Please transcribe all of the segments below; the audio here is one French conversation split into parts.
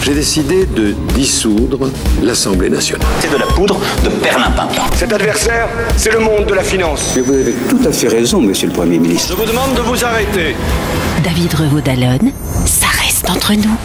J'ai décidé de dissoudre l'Assemblée nationale. C'est de la poudre de perlimpinpin. Cet adversaire, c'est le monde de la finance. Mais vous avez tout à fait raison, monsieur le Premier ministre. Je vous demande de vous arrêter. David Revaud-Dallon, ça reste entre nous.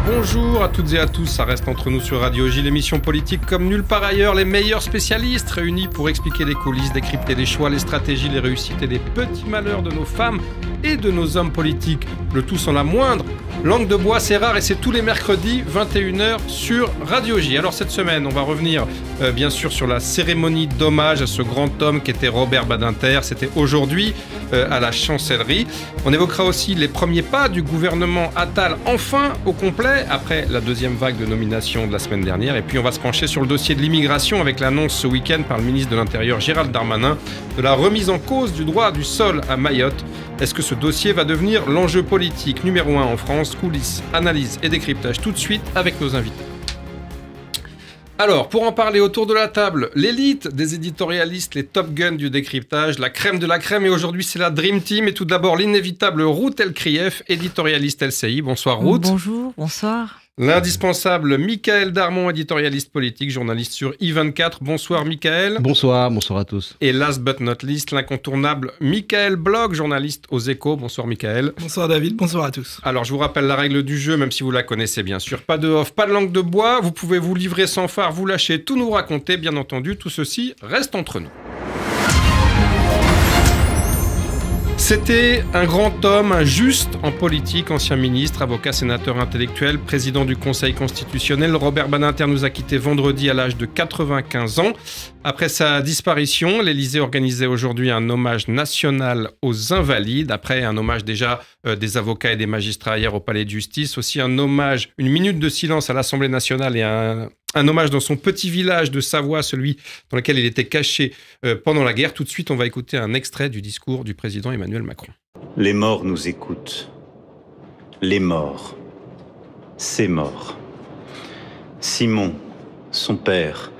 Bonjour à toutes et à tous, ça reste entre nous sur Radio J, l'émission politique comme nulle part ailleurs, les meilleurs spécialistes réunis pour expliquer les coulisses, décrypter les choix, les stratégies, les réussites et les petits malheurs de nos femmes et de nos hommes politiques. Le tout sans la moindre langue de bois, c'est rare et c'est tous les mercredis 21h sur Radio J. Alors cette semaine, on va revenir bien sûr sur la cérémonie d'hommage à ce grand homme qui était Robert Badinter. C'était aujourd'hui à la Chancellerie. On évoquera aussi les premiers pas du gouvernement Attal, enfin au complet, après la deuxième vague de nomination de la semaine dernière. Et puis on va se pencher sur le dossier de l'immigration avec l'annonce ce week-end par le ministre de l'Intérieur Gérald Darmanin de la remise en cause du droit du sol à Mayotte. Est-ce que ce dossier va devenir l'enjeu politique numéro 1 en France? Coulisses, analyse et décryptage tout de suite avec nos invités. Alors, pour en parler autour de la table, l'élite des éditorialistes, les Top Guns du décryptage, la crème de la crème, et aujourd'hui c'est la Dream Team. Et tout d'abord l'inévitable Ruth Elkrief, éditorialiste LCI. Bonsoir Ruth. Bonjour, bonsoir. L'indispensable Michael Darmon, éditorialiste politique, journaliste sur I24. Bonsoir Michael. Bonsoir, bonsoir à tous. Et last but not least, l'incontournable Michael Blog, journaliste aux Échos. Bonsoir Michael. Bonsoir David, bonsoir à tous. Alors je vous rappelle la règle du jeu, même si vous la connaissez bien sûr. Pas de off, pas de langue de bois, vous pouvez vous livrer sans phare, vous lâcher, tout nous raconter, bien entendu, tout ceci reste entre nous. C'était un grand homme, un juste en politique, ancien ministre, avocat, sénateur intellectuel, président du Conseil constitutionnel. Robert Badinter nous a quittés vendredi à l'âge de 95 ans. Après sa disparition, l'Élysée organisait aujourd'hui un hommage national aux Invalides. Après un hommage déjà des avocats et des magistrats hier au Palais de Justice. Aussi un hommage, une minute de silence à l'Assemblée nationale et un hommage dans son petit village de Savoie, celui dans lequel il était caché pendant la guerre. Tout de suite, on va écouter un extrait du discours du président Emmanuel Macron. Les morts nous écoutent. Les morts. C'est mort. Simon, son père,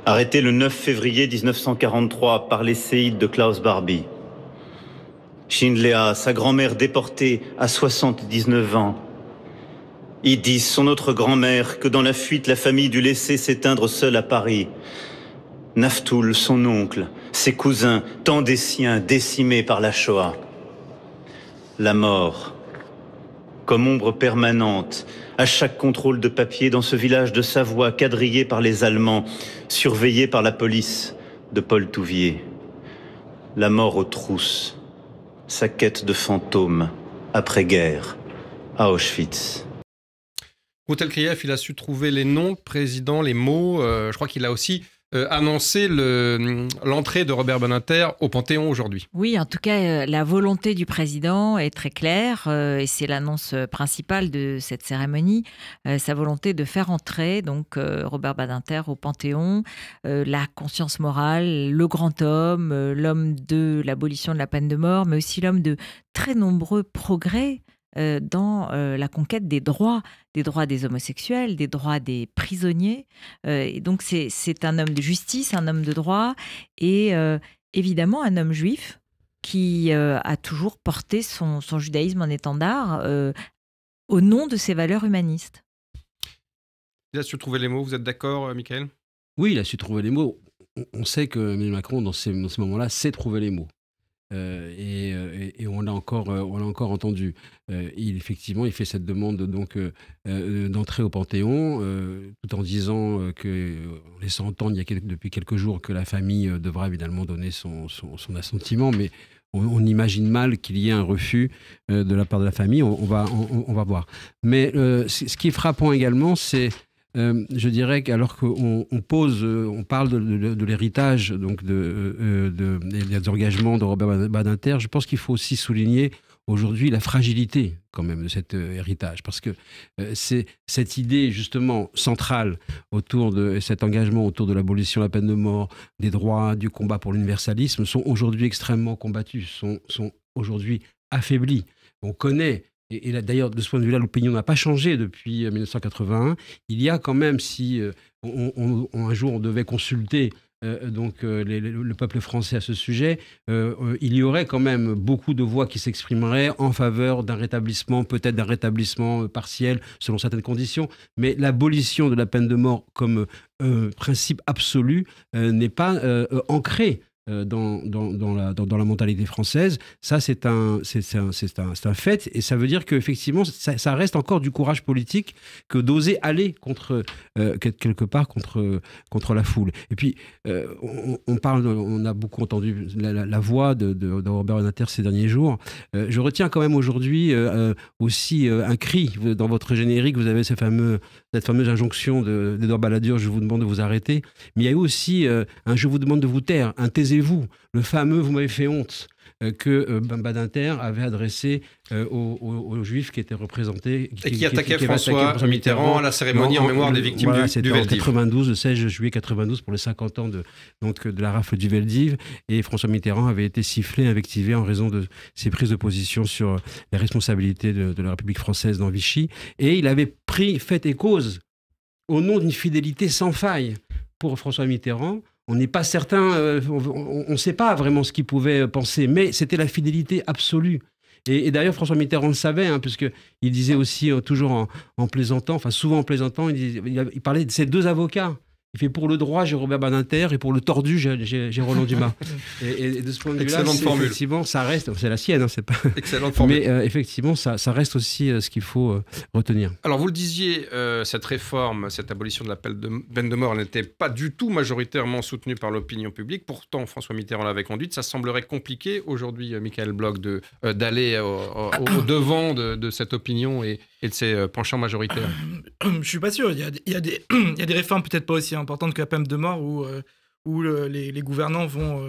arrêté le 9 février 1943 par les séides de Klaus Barbie. Schindléa, sa grand-mère déportée à 79 ans. Idis, son autre grand-mère, que dans la fuite, la famille dut laisser s'éteindre seule à Paris. Naftoul, son oncle, ses cousins, tant des siens, décimés par la Shoah. La mort, comme ombre permanente, à chaque contrôle de papier dans ce village de Savoie, quadrillé par les Allemands, surveillé par la police de Paul Touvier. La mort aux trousses, sa quête de fantôme, après-guerre, à Auschwitz. Ruth Elkrief, il a su trouver les noms, président, les mots. Je crois qu'il a aussi annoncé l'entrée de Robert Badinter au Panthéon aujourd'hui. Oui, en tout cas, la volonté du président est très claire et c'est l'annonce principale de cette cérémonie. Sa volonté de faire entrer donc Robert Badinter au Panthéon, la conscience morale, le grand homme, l'homme de l'abolition de la peine de mort, mais aussi l'homme de très nombreux progrès dans la conquête des droits des homosexuels, des droits des prisonniers. Et donc c'est un homme de justice, un homme de droit et évidemment un homme juif qui a toujours porté son judaïsme en étendard au nom de ses valeurs humanistes. Il a su trouver les mots, vous êtes d'accord Michael? Oui, il a su trouver les mots. On sait que Emmanuel Macron, dans ces moments-là, sait trouver les mots. Et on l'a encore entendu. Effectivement, il fait cette demande donc d'entrer au Panthéon, tout en disant en laissant entendre depuis quelques jours que la famille devra évidemment donner son assentiment, mais on imagine mal qu'il y ait un refus de la part de la famille. On va voir. Mais ce qui est frappant également, c'est je dirais qu'alors qu'on parle de l'héritage, donc des engagements de Robert Badinter, je pense qu'il faut aussi souligner aujourd'hui la fragilité quand même de cet héritage, parce que c'est cette idée justement centrale autour de cet engagement autour de l'abolition de la peine de mort, des droits, du combat pour l'universalisme, sont aujourd'hui extrêmement combattus, sont aujourd'hui affaiblis. On connaît. Et là, d'ailleurs, de ce point de vue-là, l'opinion n'a pas changé depuis 1981. Il y a quand même, si un jour on devait consulter le peuple français à ce sujet, il y aurait quand même beaucoup de voix qui s'exprimeraient en faveur d'un rétablissement, peut-être d'un rétablissement partiel selon certaines conditions, mais l'abolition de la peine de mort comme principe absolu n'est pas ancré dans la mentalité française. Ça, c'est un fait, et ça veut dire qu'effectivement, ça reste encore du courage politique que d'oser aller quelque part contre la foule. Et puis, on a beaucoup entendu la voix de Robert Badinter ces derniers jours. Je retiens quand même aujourd'hui aussi un cri. Dans votre générique, vous avez cette fameuse injonction d'Édouard Balladur, je vous demande de vous arrêter. Mais il y a eu aussi un je vous demande de vous taire, un taisez-vous, le fameux vous m'avez fait honte que Badinter avait adressé aux Juifs qui étaient représentés et qui attaquaient François Mitterrand à la cérémonie en mémoire des victimes du Veldiv. C'était en 92, le 16 juillet 92 pour les 50 ans de la rafle du Veldiv, et François Mitterrand avait été sifflé, invectivé en raison de ses prises de position sur les responsabilités de la République française dans Vichy, et il avait pris fait et cause au nom d'une fidélité sans faille pour François Mitterrand. On n'est pas certain, on ne sait pas vraiment ce qu'il pouvait penser, mais c'était la fidélité absolue. Et d'ailleurs, François Mitterrand le savait, puisqu'il disait aussi, toujours en plaisantant, enfin souvent en plaisantant, il parlait de ses deux avocats. Il fait pour le droit, j'ai Robert Badinter, et pour le tordu, j'ai Roland Dumas. Et de ce point de vue-là, effectivement, ça reste, c'est la sienne, c'est pas. Excellente formule. Mais effectivement, ça reste aussi ce qu'il faut retenir. Alors, vous le disiez, cette réforme, cette abolition de la peine de mort, elle n'était pas du tout majoritairement soutenue par l'opinion publique. Pourtant, François Mitterrand l'avait conduite. Ça semblerait compliqué aujourd'hui, Michael Bloch, d'aller au devant de cette opinion et de ses penchants majoritaires. Je suis pas sûr. Il y a des réformes peut-être pas aussi importantes que la peine de mort où les gouvernants vont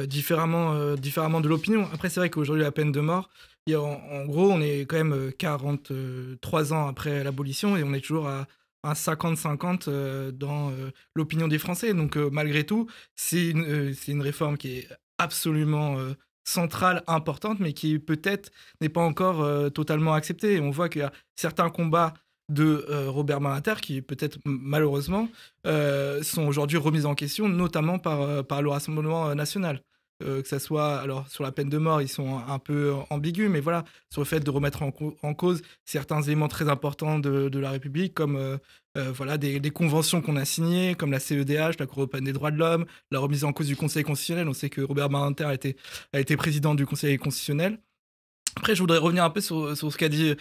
différemment de l'opinion. Après, c'est vrai qu'aujourd'hui, la peine de mort, en gros, on est quand même 43 ans après l'abolition et on est toujours à 50-50 dans l'opinion des Français. Donc, malgré tout, c'est une réforme qui est absolument centrale, importante, mais qui peut-être n'est pas encore totalement acceptée. Et on voit qu'il y a certains combats de Robert Badinter qui, peut-être malheureusement, sont aujourd'hui remis en question, notamment par le Rassemblement national. Que ça soit, alors sur la peine de mort, ils sont un peu ambigus, mais voilà, sur le fait de remettre en cause certains éléments très importants de la République, comme des conventions qu'on a signées, comme la CEDH, la Cour européenne des droits de l'homme, la remise en cause du Conseil constitutionnel. On sait que Robert Badinter a été président du Conseil constitutionnel. Après, je voudrais revenir un peu sur ce qu'a dit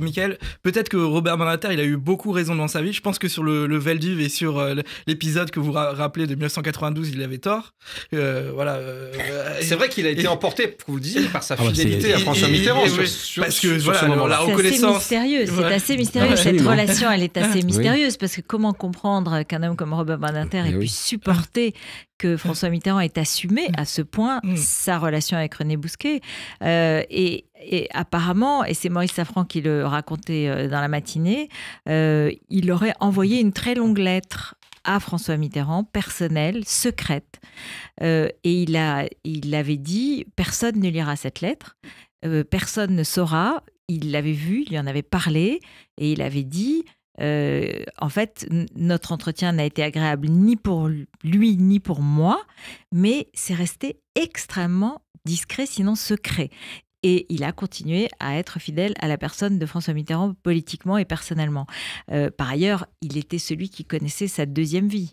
Michael. Peut-être que Robert Badinter, il a eu beaucoup raison dans sa vie. Je pense que sur le Veldiv et sur l'épisode que vous rappelez de 1992, il avait tort. C'est vrai qu'il a été emporté, vous le disiez, par sa fidélité à François Mitterrand. Parce que la reconnaissance. C'est assez mystérieux. Cette relation, elle est assez mystérieuse, parce que comment comprendre qu'un homme comme Robert Badinter ait pu supporter que François Mitterrand ait assumé à ce point sa relation avec René Bousquet. Et apparemment, et c'est Maurice Safran qui le racontait dans la matinée, il aurait envoyé une très longue lettre à François Mitterrand, personnelle, secrète. Et il avait dit, personne ne lira cette lettre, personne ne saura. Il l'avait vue, il lui en avait parlé, et il avait dit... en fait, notre entretien n'a été agréable ni pour lui ni pour moi, mais c'est resté extrêmement discret, sinon secret. Et il a continué à être fidèle à la personne de François Mitterrand politiquement et personnellement. Par ailleurs, il était celui qui connaissait sa deuxième vie.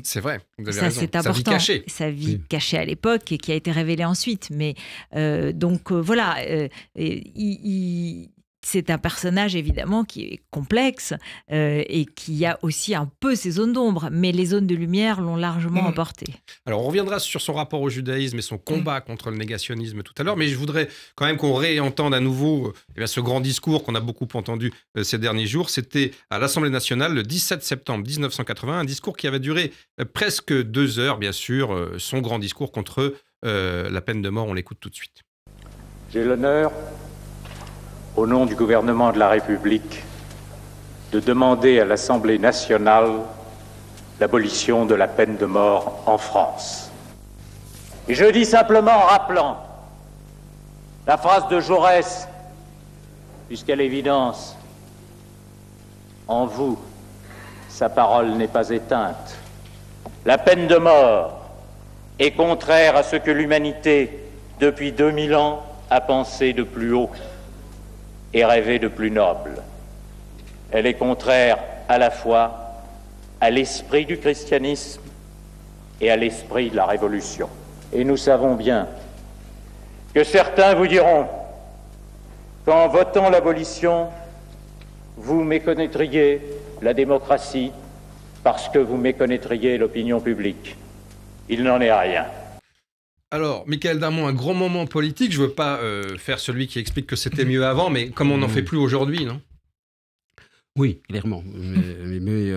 C'est vrai, vous avez ça, raison. C'est important. Sa vie cachée. Sa vie cachée à l'époque et qui a été révélée ensuite. Mais voilà, c'est un personnage évidemment qui est complexe et qui a aussi un peu ses zones d'ombre, mais les zones de lumière l'ont largement emporté. Alors on reviendra sur son rapport au judaïsme et son combat contre le négationnisme tout à l'heure, mais je voudrais quand même qu'on réentende à nouveau ce grand discours qu'on a beaucoup entendu ces derniers jours. C'était à l'Assemblée nationale le 17 septembre 1980, un discours qui avait duré presque 2 heures, bien sûr, son grand discours contre la peine de mort. On l'écoute tout de suite. J'ai l'honneur, au nom du gouvernement de la République, de demander à l'Assemblée nationale l'abolition de la peine de mort en France. Et je dis simplement en rappelant la phrase de Jaurès, puisqu'à l'évidence, en vous, sa parole n'est pas éteinte. La peine de mort est contraire à ce que l'humanité, depuis 2000 ans, a pensé de plus haut et rêvé de plus noble. Elle est contraire à la fois à l'esprit du christianisme et à l'esprit de la Révolution. Et nous savons bien que certains vous diront qu'en votant l'abolition, vous méconnaîtriez la démocratie parce que vous méconnaîtriez l'opinion publique. Il n'en est rien. Alors, Michaël Darmon, un grand moment politique. Je ne veux pas faire celui qui explique que c'était mieux avant, mais comme on n'en fait plus aujourd'hui, non ? Oui, clairement. Mais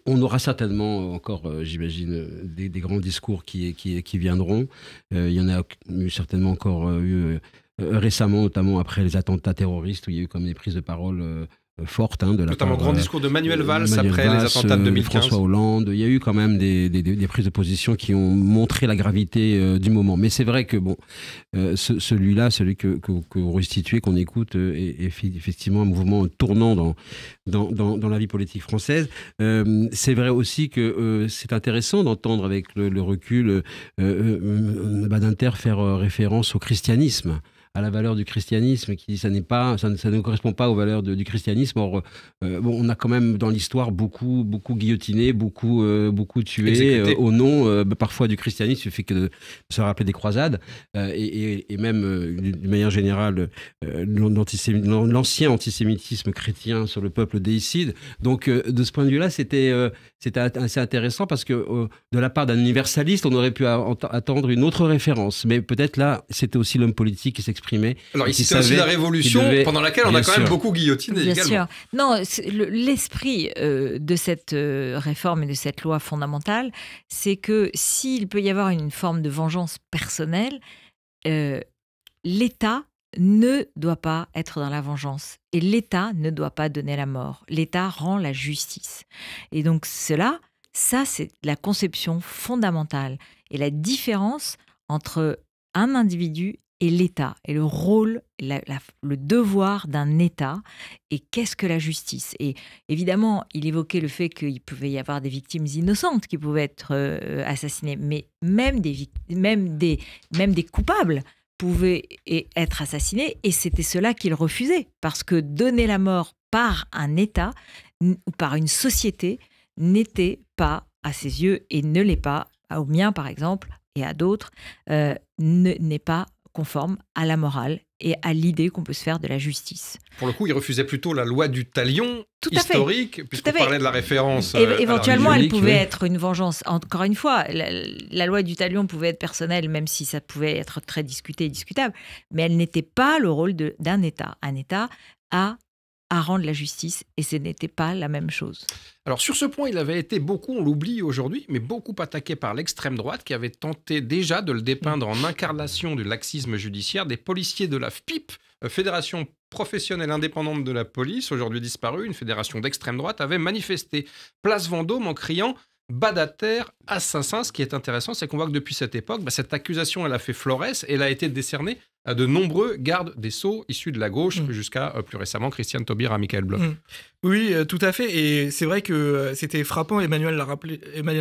on aura certainement encore, j'imagine, des grands discours qui viendront. Il y en a eu certainement encore récemment, notamment après les attentats terroristes, où il y a eu comme des prises de parole fortes. De la notamment part, grand discours de Manuel Valls après les attentats de 2015. François Hollande. Il y a eu quand même des prises de position qui ont montré la gravité du moment. Mais c'est vrai que celui que vous restituez, qu'on écoute, est effectivement un mouvement tournant dans la vie politique française. C'est vrai aussi que c'est intéressant d'entendre avec le recul Badinter faire référence au christianisme, à la valeur du christianisme, qui dit ça ne correspond pas aux valeurs du christianisme. Or, on a quand même dans l'histoire beaucoup guillotiné, beaucoup tué au nom parfois du christianisme. Il suffit que de se rappeler des croisades et même d'une manière générale l'ancien antisémitisme chrétien sur le peuple déicide. Donc de ce point de vue-là, c'était assez intéressant parce que de la part d'un universaliste, on aurait pu attendre une autre référence. Mais peut-être là, c'était aussi l'homme politique qui s'exprimait. Alors ici, c'est aussi la Révolution, pendant laquelle on a quand même beaucoup guillotiné bien également. Sûr. Non, l'esprit de cette réforme et de cette loi fondamentale, c'est que s'il peut y avoir une forme de vengeance personnelle, l'État ne doit pas être dans la vengeance. Et l'État ne doit pas donner la mort. L'État rend la justice. Et donc ça, c'est la conception fondamentale. Et la différence entre un individu et l'État, et le rôle, le devoir d'un État, et qu'est-ce que la justice. Et évidemment, il évoquait le fait qu'il pouvait y avoir des victimes innocentes qui pouvaient être assassinées, mais même des coupables pouvaient être assassinés, et c'était cela qu'il refusait, parce que donner la mort par un État ou par une société n'était pas, à ses yeux, et ne l'est pas, au mien par exemple, et à d'autres, n'est pas conforme à la morale et à l'idée qu'on peut se faire de la justice. Pour le coup, il refusait plutôt la loi du talion historique, puisqu'on parlait de la référence. Éventuellement, elle pouvait être une vengeance. Encore une fois, la loi du talion pouvait être personnelle, même si ça pouvait être très discuté et discutable, mais elle n'était pas le rôle d'un État. Un État a à rendre la justice, et ce n'était pas la même chose. Alors sur ce point, il avait été beaucoup, on l'oublie aujourd'hui, mais beaucoup attaqué par l'extrême droite qui avait tenté déjà de le dépeindre en incarnation du laxisme judiciaire des policiers de la FPIP, Fédération professionnelle indépendante de la police, aujourd'hui disparue, une fédération d'extrême droite, avait manifesté place Vendôme en criant « Badinter, assassin ». Ce qui est intéressant, c'est qu'on voit que depuis cette époque, cette accusation, elle a fait florès et elle a été décernée à de nombreux gardes des Sceaux issus de la gauche, jusqu'à plus récemment Christiane Taubira à Michael Bloch. Oui, tout à fait. Et c'est vrai que c'était frappant. Emmanuel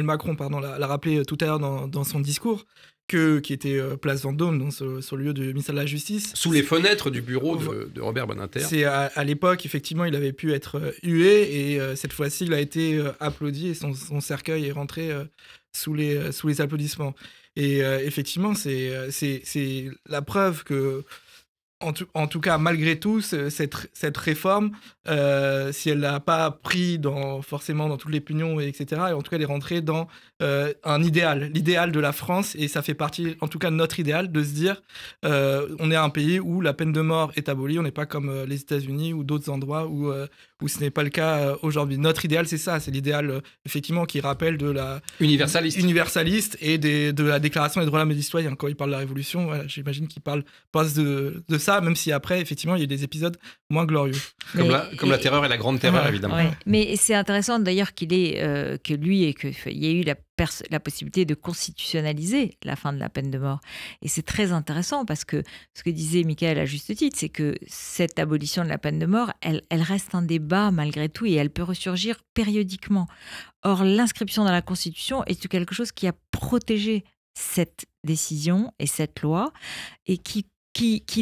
Macron l'a rappelé tout à l'heure dans son discours, qui était place Vendôme, donc sur le lieu du ministère de la Justice. Sous les fenêtres du bureau de Robert Badinter. C'est à l'époque, effectivement, il avait pu être hué, et cette fois-ci, il a été applaudi, et son cercueil est rentré sous les applaudissements. Et effectivement, c'est la preuve que, en tout cas, malgré tout, cette réforme, si elle n'a pas pris forcément dans toutes les opinions, etc., et en tout cas, elle est rentrée dans l'idéal de la France, et ça fait partie, en tout cas, de notre idéal, de se dire, on est un pays où la peine de mort est abolie, on n'est pas comme les États-Unis ou d'autres endroits où ce n'est pas le cas aujourd'hui. Notre idéal, c'est ça, c'est l'idéal, effectivement, qui rappelle de la... universaliste et de la Déclaration des droits de l'homme et du citoyen. Quand il parle de la Révolution, voilà, j'imagine qu'il passe de ça, même si après, effectivement, il y a eu des épisodes moins glorieux. Comme la terreur et la grande terreur, évidemment. Ouais. Mais c'est intéressant d'ailleurs qu'il y ait eu la possibilité de constitutionnaliser la fin de la peine de mort. Et c'est très intéressant parce que ce que disait Mickaël à juste titre, c'est que cette abolition de la peine de mort, elle reste un débat malgré tout et elle peut ressurgir périodiquement. Or, l'inscription dans la Constitution est quelque chose qui a protégé cette décision et cette loi et qui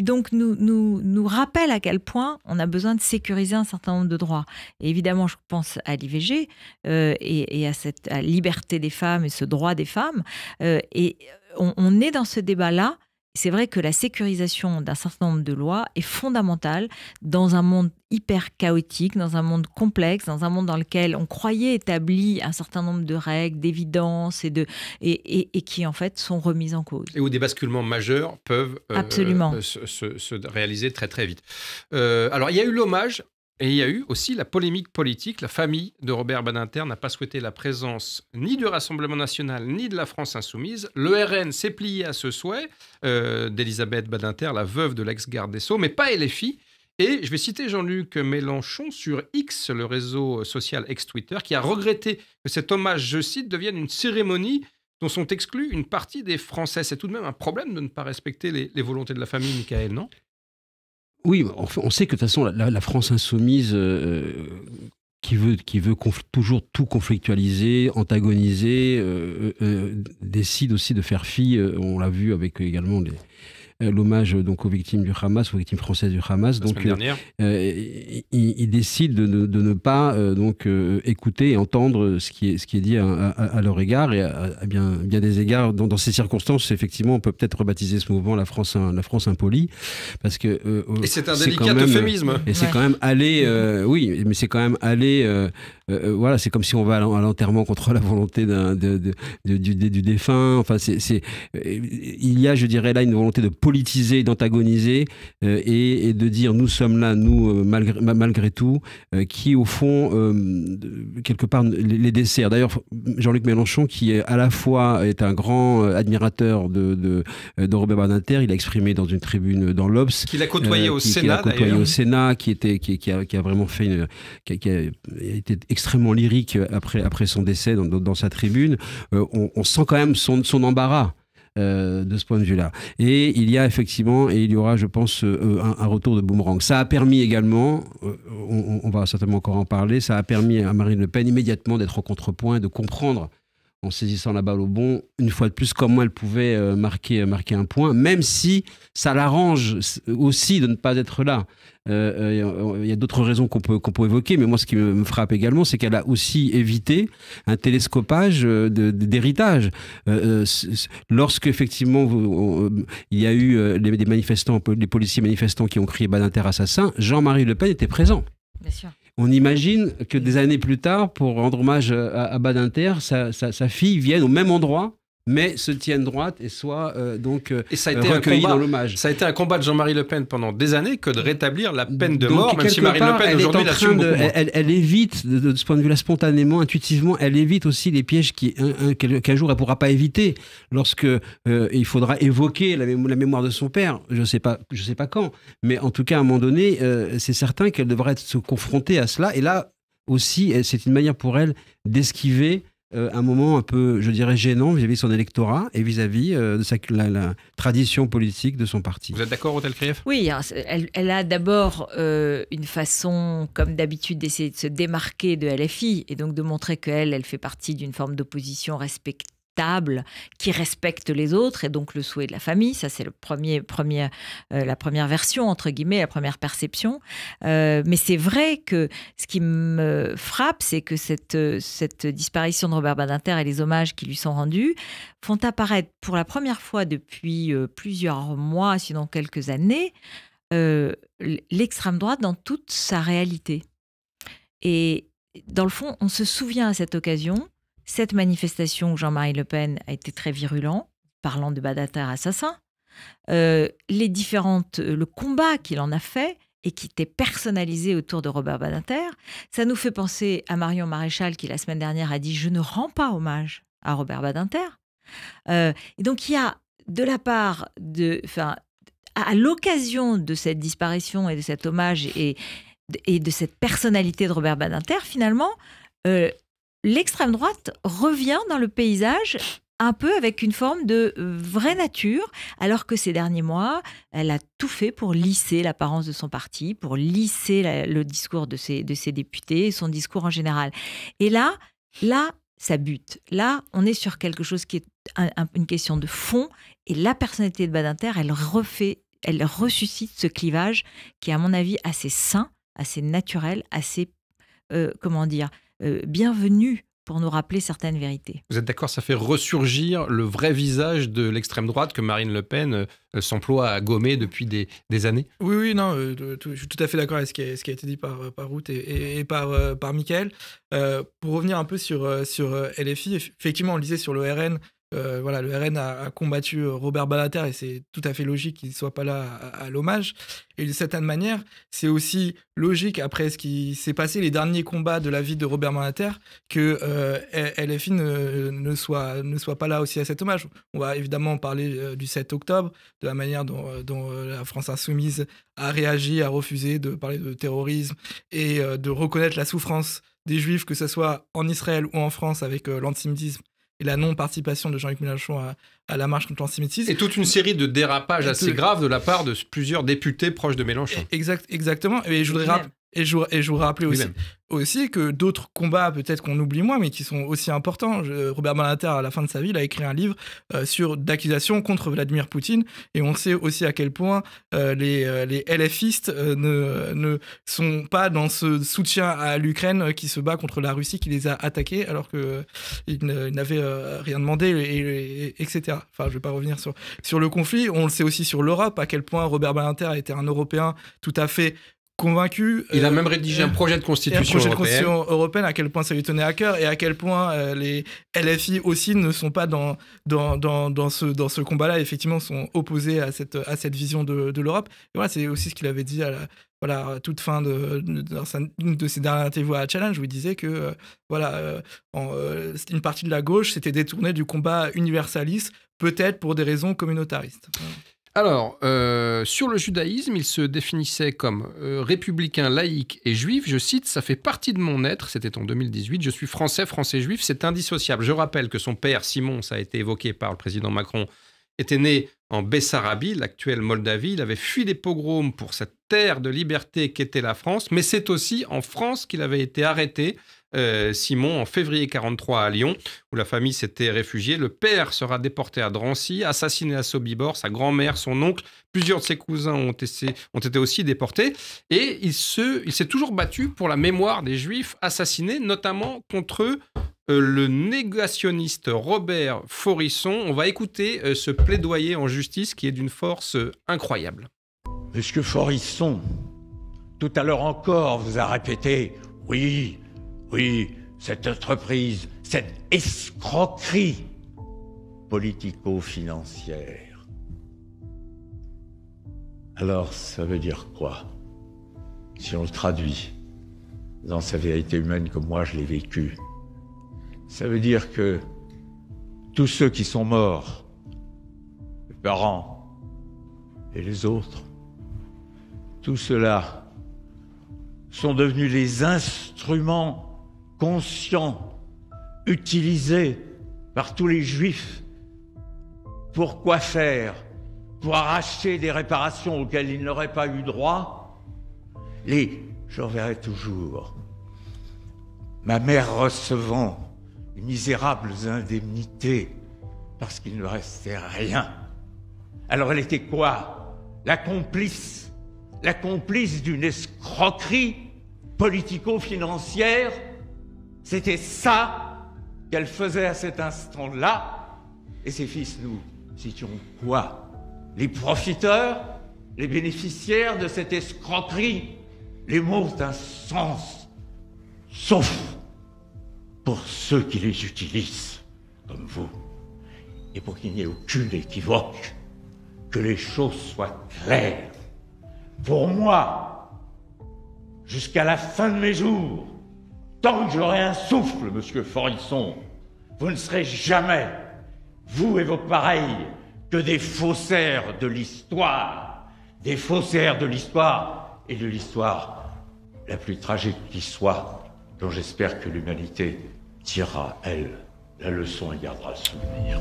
donc nous rappelle à quel point on a besoin de sécuriser un certain nombre de droits. Et évidemment, je pense à l'IVG et à la liberté des femmes et ce droit des femmes. Et on est dans ce débat-là. C'est vrai que la sécurisation d'un certain nombre de lois est fondamentale dans un monde hyper chaotique, dans un monde complexe, dans un monde dans lequel on croyait établi un certain nombre de règles, d'évidences et qui en fait sont remises en cause. Et où des basculements majeurs peuvent se réaliser très très vite. Alors il y a eu l'hommage. Et il y a eu aussi la polémique politique. La famille de Robert Badinter n'a pas souhaité la présence ni du Rassemblement national ni de la France insoumise. Le RN s'est plié à ce souhait d'Elisabeth Badinter, la veuve de l'ex-garde des Sceaux, mais pas LFI. Et je vais citer Jean-Luc Mélenchon sur X, le réseau social ex-Twitter, qui a regretté que cet hommage, je cite, devienne une cérémonie dont sont exclus une partie des Français. C'est tout de même un problème de ne pas respecter les volontés de la famille, Mickaël, non ? Oui, on sait que de toute façon, la France insoumise, qui veut toujours tout conflictualiser, antagoniser, décide aussi de faire fi, on l'a vu avec également l'hommage donc aux victimes du Hamas, aux victimes françaises du Hamas. La semaine dernière. Il décide de ne pas écouter et entendre ce qui est dit à leur égard et à bien des égards. Dans ces circonstances, effectivement, on peut peut-être rebaptiser ce mouvement la France impolie, parce que et c'est un délicat euphémisme. Et c'est quand même aller, oui, mais c'est quand même aller. Voilà, c'est comme si on va à l'enterrement contre la volonté du défunt. Enfin, il y a, je dirais là, une volonté de politiser, d'antagoniser et de dire nous sommes là, nous, malgré tout, qui au fond, quelque part, les dessert. D'ailleurs, Jean-Luc Mélenchon, qui à la fois est un grand admirateur de Robert Badinter, il a exprimé dans une tribune dans l'Obs. Qu'il a côtoyé au Sénat, d'ailleurs. Au Sénat, qui a vraiment fait qui a été extrêmement lyrique après son décès dans sa tribune. On sent quand même son embarras. De ce point de vue-là. Et il y a effectivement, et il y aura, je pense, un retour de boomerang. Ça a permis également, on va certainement encore en parler, ça a permis à Marine Le Pen immédiatement d'être au contrepoint, de comprendre, en saisissant la balle au bon, une fois de plus, comment elle pouvait marquer un point, même si ça l'arrange aussi de ne pas être là. Il y a d'autres raisons qu'on peut évoquer, mais moi, ce qui me frappe également, c'est qu'elle a aussi évité un télescopage d'héritage. Lorsque, effectivement, il y a eu des manifestants, les policiers manifestants qui ont crié Badinter assassin, Jean-Marie Le Pen était présent. Bien sûr. On imagine que des années plus tard, pour rendre hommage à Badinter, sa fille vienne au même endroit, mais se tienne droite et soit recueillie dans l'hommage. Ça a été un combat de Jean-Marie Le Pen pendant des années que de rétablir la peine de mort, même si Marine Le Pen aujourd'hui l'assume beaucoup moins. Elle évite, de ce point de vue-là, spontanément, intuitivement, elle évite aussi les pièges qu'un jour elle ne pourra pas éviter lorsque il faudra évoquer la mémoire de son père. Je sais pas quand, mais en tout cas, à un moment donné, c'est certain qu'elle devrait se confronter à cela. Et là aussi, c'est une manière pour elle d'esquiver un moment un peu, je dirais, gênant vis-à-vis de son électorat et vis-à-vis de la tradition politique de son parti. Vous êtes d'accord, Autel Krief ? Oui, elle a d'abord une façon, comme d'habitude, d'essayer de se démarquer de LFI et donc de montrer qu'elle fait partie d'une forme d'opposition respectable qui respecte les autres et donc le souhait de la famille. Ça, c'est la première version, entre guillemets, la première perception. Mais c'est vrai que ce qui me frappe, c'est que cette disparition de Robert Badinter et les hommages qui lui sont rendus font apparaître pour la première fois depuis plusieurs mois, sinon quelques années, l'extrême droite dans toute sa réalité. Et dans le fond, on se souvient à cette occasion, cette manifestation où Jean-Marie Le Pen a été très virulent, parlant de Badinter assassin, le combat qu'il en a fait et qui était personnalisé autour de Robert Badinter, ça nous fait penser à Marion Maréchal qui, la semaine dernière, a dit « Je ne rends pas hommage à Robert Badinter ». Et donc, il y a, de la part à l'occasion de cette disparition et de cet hommage et de cette personnalité de Robert Badinter, finalement, l'extrême droite revient dans le paysage un peu avec une forme de vraie nature, alors que ces derniers mois, elle a tout fait pour lisser l'apparence de son parti, pour lisser le discours de ses députés, son discours en général. Et là, ça bute. Là, on est sur quelque chose qui est une question de fond, et la personnalité de Badinter, elle ressuscite ce clivage qui est, à mon avis, assez sain, assez naturel, assez, bienvenu pour nous rappeler certaines vérités. Vous êtes d'accord, ça fait ressurgir le vrai visage de l'extrême droite que Marine Le Pen s'emploie à gommer depuis des années? Oui, non, je suis tout à fait d'accord avec ce qui a été dit par Ruth et par Mickaël. Pour revenir un peu sur LFI, effectivement, on lisait sur le RN. Le RN a combattu Robert Badinter et c'est tout à fait logique qu'il ne soit pas là à l'hommage. Et d'une certaine manière, c'est aussi logique, après ce qui s'est passé, les derniers combats de la vie de Robert Badinter, que LFI ne soit pas là aussi à cet hommage. On va évidemment parler du 7 octobre, de la manière dont la France insoumise a réagi, a refusé de parler de terrorisme et de reconnaître la souffrance des Juifs, que ce soit en Israël ou en France, avec l'antisémitisme et la non-participation de Jean-Luc Mélenchon à la marche contre l'antisémitisme. Et toute une série de dérapages assez graves de la part de plusieurs députés proches de Mélenchon. Exactement. Et je voudrais rappeler aussi que d'autres combats, peut-être qu'on oublie moins, mais qui sont aussi importants. Robert Badinter, à la fin de sa vie, il a écrit un livre d'accusations contre Vladimir Poutine. Et on sait aussi à quel point les LFistes ne sont pas dans ce soutien à l'Ukraine qui se bat contre la Russie qui les a attaqués, alors qu'ils n'avaient rien demandé, etc. Enfin, je ne vais pas revenir sur le conflit. On le sait aussi sur l'Europe, à quel point Robert Badinter a été un Européen tout à fait convaincu. Il a même rédigé un projet de constitution européenne, à quel point ça lui tenait à cœur et à quel point les LFI aussi ne sont pas dans ce combat-là, effectivement, sont opposés à cette vision de l'Europe. Et voilà, c'est aussi ce qu'il avait dit à toute fin dans une de ses dernières interviews à Challenge, où il disait que une partie de la gauche s'était détournée du combat universaliste, peut-être pour des raisons communautaristes. Alors, sur le judaïsme, il se définissait comme républicain, laïque et juif. Je cite, « Ça fait partie de mon être », c'était en 2018, « Je suis français, juif, c'est indissociable ». Je rappelle que son père, Simon, ça a été évoqué par le président Macron, était né en Bessarabie, l'actuelle Moldavie. Il avait fui les pogroms pour cette terre de liberté qu'était la France, mais c'est aussi en France qu'il avait été arrêté, Simon, en février 1943 à Lyon, où la famille s'était réfugiée. Le père sera déporté à Drancy, assassiné à Sobibor, sa grand-mère, son oncle, plusieurs de ses cousins ont été aussi déportés. Et il s'est toujours battu pour la mémoire des Juifs assassinés, notamment contre le négationniste Robert Faurisson. On va écouter ce plaidoyer en justice qui est d'une force incroyable. Monsieur Faurisson, tout à l'heure encore, vous a répété « Oui, cette entreprise, cette escroquerie politico-financière. » Alors, ça veut dire quoi? Si on le traduit dans sa vérité humaine comme moi je l'ai vécue, ça veut dire que tous ceux qui sont morts, les parents et les autres, tout cela sont devenus les instruments conscients, utilisés par tous les Juifs. Pour quoi faire? Pour arracher des réparations auxquelles ils n'auraient pas eu droit? Je reverrai toujours ma mère recevant les misérables indemnités parce qu'il ne restait rien. Alors elle était quoi? La complice d'une escroquerie politico-financière. C'était ça qu'elle faisait à cet instant-là. Et ses fils, nous étions quoi? Les profiteurs, les bénéficiaires de cette escroquerie. Les mots ont un sens, sauf pour ceux qui les utilisent, comme vous. Et pour qu'il n'y ait aucune équivoque, que les choses soient claires. Pour moi, jusqu'à la fin de mes jours, tant que j'aurai un souffle, monsieur Faurisson, vous ne serez jamais, vous et vos pareils, que des faussaires de l'histoire, des faussaires de l'histoire, et de l'histoire la plus tragique qui soit, dont j'espère que l'humanité tirera, elle, la leçon et gardera le souvenir.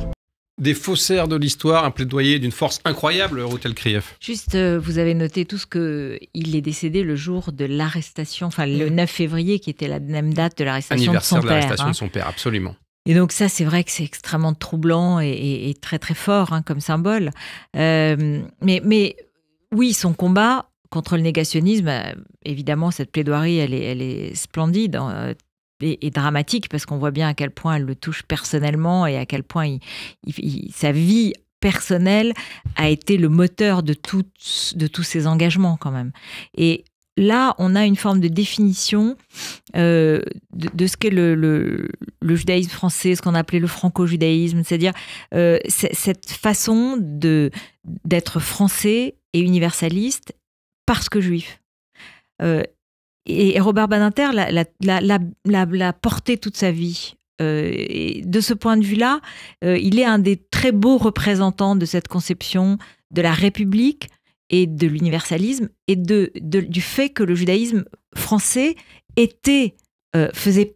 Des faussaires de l'histoire, un plaidoyer d'une force incroyable, Routel Krief. Juste, vous avez noté tout ce qu'il est décédé le jour de l'arrestation, enfin le 9 février, qui était la même date de l'arrestation de son père. Anniversaire de l'arrestation de son père, absolument. Et donc ça, c'est vrai que c'est extrêmement troublant et très très fort comme symbole. Mais oui, son combat contre le négationnisme, évidemment, cette plaidoirie, elle est splendide. Et dramatique, parce qu'on voit bien à quel point elle le touche personnellement et à quel point sa vie personnelle a été le moteur de tous ses engagements quand même. Et là, on a une forme de définition de ce qu'est le judaïsme français, ce qu'on appelait le franco-judaïsme, c'est-à-dire cette façon d'être français et universaliste parce que juif. Et Robert Badinter l'a porté toute sa vie. Et de ce point de vue-là, il est un des très beaux représentants de cette conception de la République et de l'universalisme et du fait que le judaïsme français était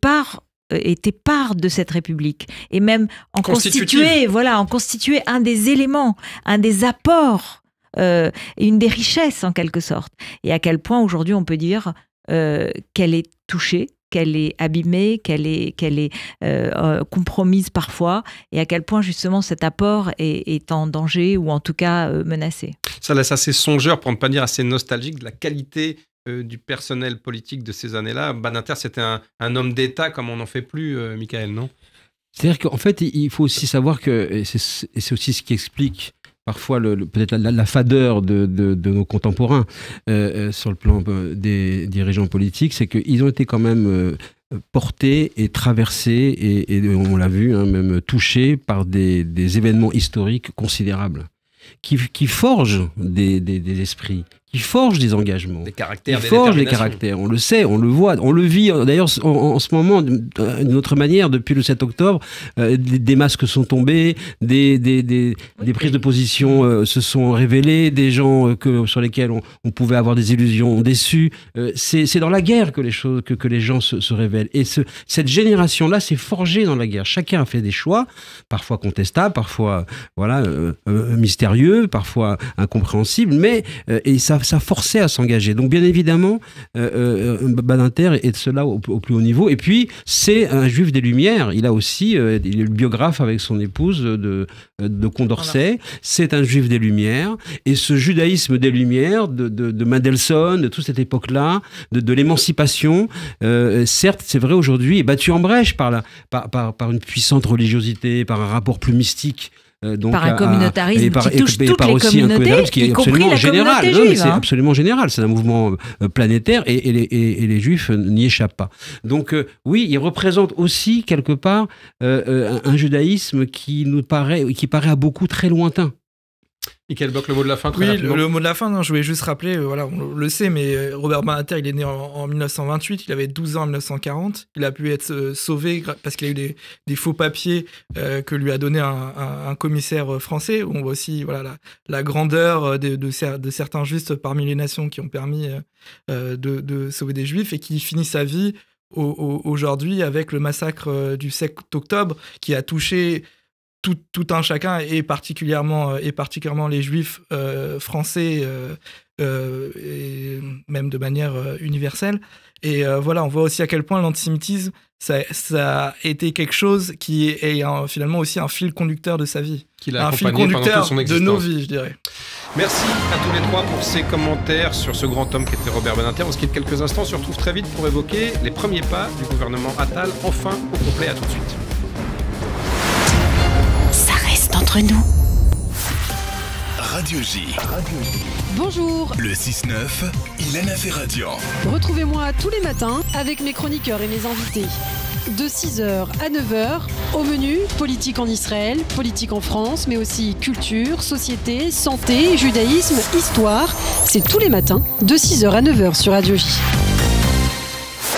part de cette République et même en constituait un des éléments, un des apports et une des richesses en quelque sorte. Et à quel point aujourd'hui on peut dire qu'elle est touchée, qu'elle est abîmée, qu'elle est compromise parfois, et à quel point justement cet apport est en danger ou en tout cas menacé. Ça laisse assez songeur, pour ne pas dire assez nostalgique, de la qualité du personnel politique de ces années-là. Badinter, c'était un homme d'État comme on n'en fait plus, Michael, non? C'est-à-dire qu'en fait, il faut aussi savoir que, et c'est aussi ce qui explique parfois peut-être la fadeur de nos contemporains sur le plan des dirigeants politiques, c'est qu'ils ont été quand même portés et traversés, et on l'a vu, même touchés par des événements historiques considérables, qui forgent des esprits, qui forgent des engagements, des caractères, qui forgent des caractères. On le sait, on le voit, on le vit. D'ailleurs, en ce moment, d'une autre manière, depuis le 7 octobre, des masques sont tombés, des prises de position se sont révélées, des gens sur lesquels on pouvait avoir des illusions déçues. C'est dans la guerre que les gens se révèlent. Et cette génération-là s'est forgée dans la guerre. Chacun a fait des choix, parfois contestables, parfois mystérieux, parfois incompréhensibles, mais et ça forçait à s'engager. Donc bien évidemment, Badinter est de cela au plus haut niveau. Et puis, c'est un juif des Lumières. Il a aussi, il est le biographe avec son épouse de Condorcet. C'est un juif des Lumières. Et ce judaïsme des Lumières, de Mendelssohn, de toute cette époque-là, de l'émancipation, certes, c'est vrai aujourd'hui, est battu en brèche par une puissante religiosité, par un rapport plus mystique. Par un communautarisme qui touche toutes les communautés, y compris la communauté juive. C'est absolument général, c'est un mouvement planétaire et les juifs n'y échappent pas. Donc oui, il représente aussi quelque part un judaïsme qui paraît à beaucoup très lointain. Michael Bock, le mot de la fin. Oui, le mot de la fin, non, je voulais juste rappeler, on le sait, mais Robert Badinter, il est né en 1928, il avait 12 ans en 1940, il a pu être sauvé parce qu'il a eu des faux papiers que lui a donné un commissaire français. On voit aussi la grandeur de certains juifs parmi les nations qui ont permis de sauver des juifs, et qui finit sa vie aujourd'hui avec le massacre du 7 octobre qui a touché tout un chacun, et particulièrement les juifs français, et même de manière universelle. Et on voit aussi à quel point l'antisémitisme, ça a été quelque chose qui est finalement aussi un fil conducteur de sa vie. Un fil conducteur de nos vies, je dirais. Merci à tous les trois pour ces commentaires sur ce grand homme qui était Robert Badinter. On se quitte quelques instants, on se retrouve très vite pour évoquer les premiers pas du gouvernement Attal, enfin au complet. À tout de suite. Entre nous. Radio J. Bonjour. Le 6-9, Ilana Ferradian. Retrouvez-moi tous les matins avec mes chroniqueurs et mes invités. De 6h à 9h, au menu, politique en Israël, politique en France, mais aussi culture, société, santé, judaïsme, histoire. C'est tous les matins, de 6h à 9h sur Radio J.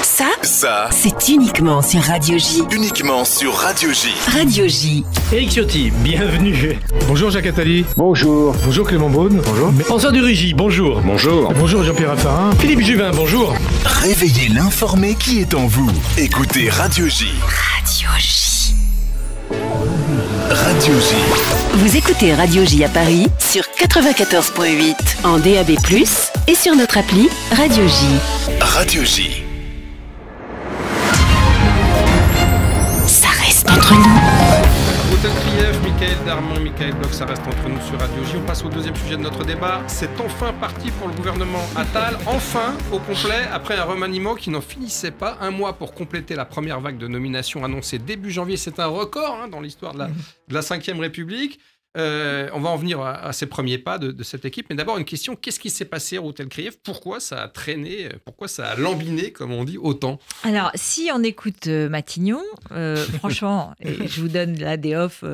Ça, Ça, c'est uniquement sur Radio J. Uniquement sur Radio J. Radio J. Éric Ciotti, bienvenue. Bonjour Jacques Attali. Bonjour. Bonjour Clément Beaune. Bonjour. François Durugy, bonjour. Bonjour. Bonjour Jean-Pierre Raffarin. Philippe Juvin, bonjour. Réveillez l'informé qui est en vous. Écoutez Radio J. Radio J. Radio J. Vous écoutez Radio J à Paris sur 94.8 en DAB+, et sur notre appli Radio J. Radio J. Ça reste entre nous. Hôtel Krief, Michael Darmon, Michael Bloch, ça reste entre nous sur Radio J. On passe au deuxième sujet de notre débat. C'est enfin parti pour le gouvernement Attal, enfin au complet, après un remaniement qui n'en finissait pas. Un mois pour compléter la première vague de nominations annoncée début janvier. C'est un record dans l'histoire de la Ve République. On va en venir à ces premiers pas de cette équipe. Mais d'abord, une question, qu'est-ce qui s'est passé au Hôtel Krief ? Pourquoi ça a traîné ? Pourquoi ça a lambiné, comme on dit, autant ? Alors, si on écoute Matignon, franchement, et je vous donne là des off,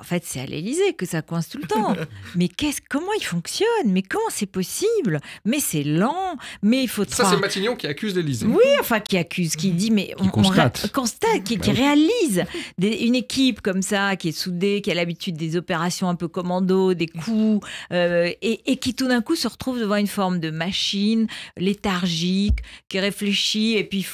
en fait, c'est à l'Élysée que ça coince tout le temps. Mais comment il fonctionne ? Mais comment c'est possible ? Mais c'est lent. Mais il faut... Ça, c'est Matignon qui accuse l'Élysée. Oui, enfin, qui accuse, qui dit, mais... Qui constate. Qui réalise. Une équipe comme ça, qui est soudée, qui a l'habitude des opérations un peu commando, des coups, et qui tout d'un coup se retrouve devant une forme de machine léthargique, qui réfléchit, et puis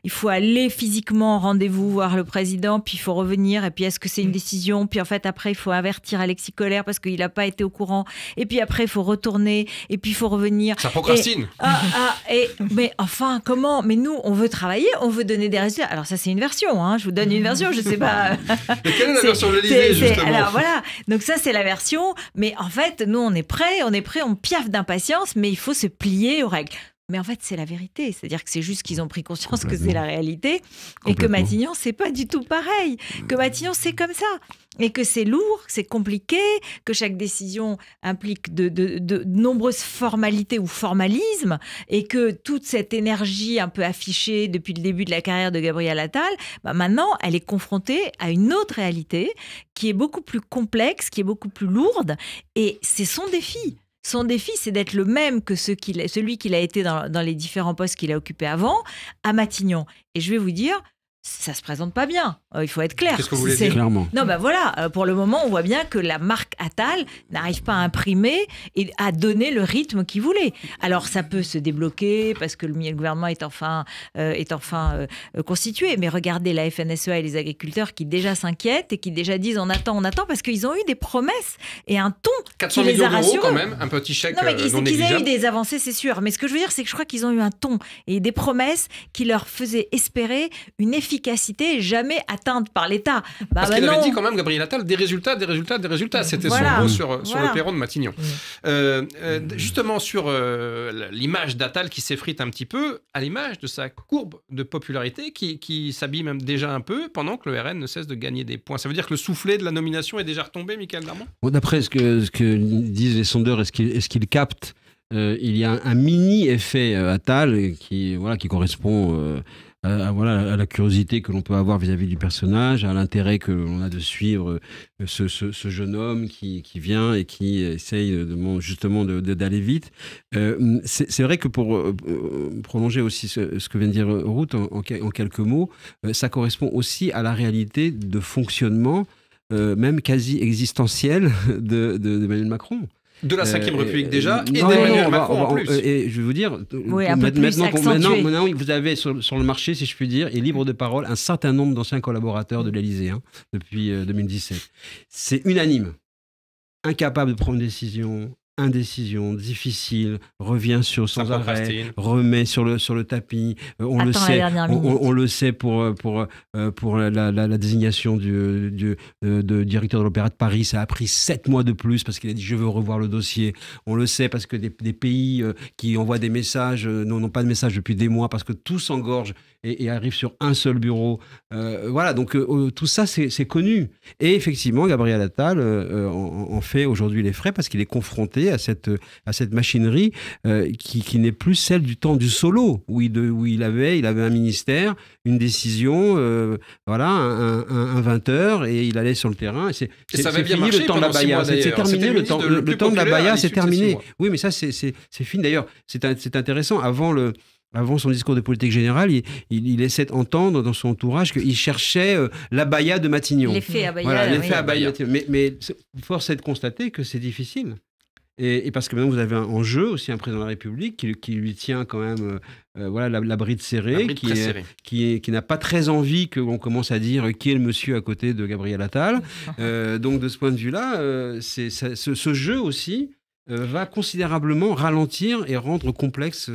il faut aller physiquement en rendez-vous voir le président, puis il faut revenir, et puis est-ce que c'est une décision ? Puis en fait, après, il faut avertir Alexis Collère parce qu'il n'a pas été au courant. Et puis après, il faut retourner. Et puis, il faut revenir. Ça procrastine. Mais enfin, comment ? Mais nous, on veut travailler, on veut donner des résultats. Alors ça, c'est une version. Je vous donne une version, je ne sais pas. Mais quelle est la version de l'Élysée, justement ? Alors voilà. Donc ça, c'est la version. Mais en fait, nous, on est prêts, on piaffe d'impatience, mais il faut se plier aux règles. Mais en fait, c'est la vérité. C'est-à-dire que c'est juste qu'ils ont pris conscience que c'est la réalité et que Matignon, c'est pas du tout pareil. Que Matignon, c'est comme ça. Et que c'est lourd, c'est compliqué, que chaque décision implique de nombreuses formalités ou formalismes et que toute cette énergie un peu affichée depuis le début de la carrière de Gabriel Attal, maintenant, elle est confrontée à une autre réalité qui est beaucoup plus complexe, qui est beaucoup plus lourde et c'est son défi. Son défi, c'est d'être le même que celui qu'il a été dans les différents postes qu'il a occupés avant, à Matignon. Et je vais vous dire, ça se présente pas bien. Il faut être clair. Qu'est-ce que vous voulez dire ? Clairement. Non, voilà. Pour le moment, on voit bien que la marque Attal n'arrive pas à imprimer et à donner le rythme qu'il voulait. Alors, ça peut se débloquer parce que le gouvernement est enfin constitué. Mais regardez la FNSEA et les agriculteurs qui déjà s'inquiètent et qui déjà disent on attend parce qu'ils ont eu des promesses et un ton 400 qui les a millions d'euros rassurés. quand même, un petit chèque non, mais non qu'ils aient eu négligeable. des avancées, c'est sûr. Mais ce que je veux dire, c'est que je crois qu'ils ont eu un ton et des promesses qui leur faisaient espérer une efficacité jamais atteinte par l'État. Parce qu'il avait dit quand même, Gabriel Attal, des résultats. C'était son mot sur le perron de Matignon. Justement, sur l'image d'Attal qui s'effrite un petit peu, à l'image de sa courbe de popularité qui s'habille même déjà un peu pendant que le RN ne cesse de gagner des points. Ça veut dire que le soufflet de la nomination est déjà retombé, Michael Darmon ? D'après ce que disent les sondeurs et ce qu'ils captent, il y a un mini effet Attal qui correspond à la curiosité que l'on peut avoir vis-à-vis du personnage, à l'intérêt que l'on a de suivre ce jeune homme qui vient et qui essaye justement d'aller vite. C'est vrai que pour prolonger aussi ce que vient de dire Ruth en quelques mots, ça correspond aussi à la réalité de fonctionnement même quasi existentiel d'Emmanuel Macron. De la Ve République déjà, et d'Emmanuel Macron en plus. Et je vais vous dire, maintenant vous avez sur le marché, si je puis dire, et libre de parole, un certain nombre d'anciens collaborateurs de l'Élysée depuis 2017. C'est unanime. Incapable de prendre une décision, indécision, difficile, revient sans arrêt, remet sur le tapis. On le sait pour la désignation du directeur de l'Opéra de Paris. Ça a pris 7 mois de plus parce qu'il a dit je veux revoir le dossier. On le sait parce que des pays qui envoient des messages n'ont pas de message depuis des mois parce que tout s'engorge et arrive sur un seul bureau. Donc tout ça c'est connu. Et effectivement, Gabriel Attal en fait aujourd'hui les frais parce qu'il est confronté à cette machinerie qui n'est plus celle du temps du solo où il avait un ministère, une décision, un 20h et il allait sur le terrain. Et ça avait bien fini marché le temps de la Baïa. C'est terminé le temps de la Baïa, c'est terminé. Oui, mais ça c'est fini d'ailleurs. C'est intéressant. Avant avant son discours de politique générale, il laissait entendre dans son entourage qu'il cherchait l'abaya de Matignon. L'effet abaya. Voilà, l'effet oui. abaya. Mais force est de constater que c'est difficile. Et parce que maintenant, vous avez en jeu aussi un président de la République qui lui tient quand même la bride serrée, qui n'a pas très envie qu'on commence à dire qui est le monsieur à côté de Gabriel Attal. Donc, de ce point de vue-là, ce jeu aussi va considérablement ralentir et rendre complexe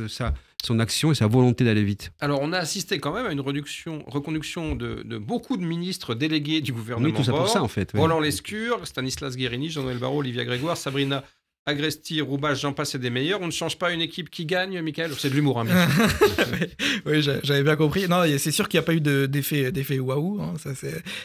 son action et sa volonté d'aller vite. Alors, on a assisté quand même à une reconduction de beaucoup de ministres délégués du gouvernement. Oui, tout ça pour ça, en fait. Oui. Roland Lescure, Stanislas Guérini, Jean-Noël Barrot, Olivia Grégoire, Sabrina Agresti, Roubache, j'en passe et des meilleurs. On ne change pas une équipe qui gagne, Michael. C'est de l'humour, hein, oui, j'avais bien compris. Non, c'est sûr qu'il n'y a pas eu d'effet waouh. Hein.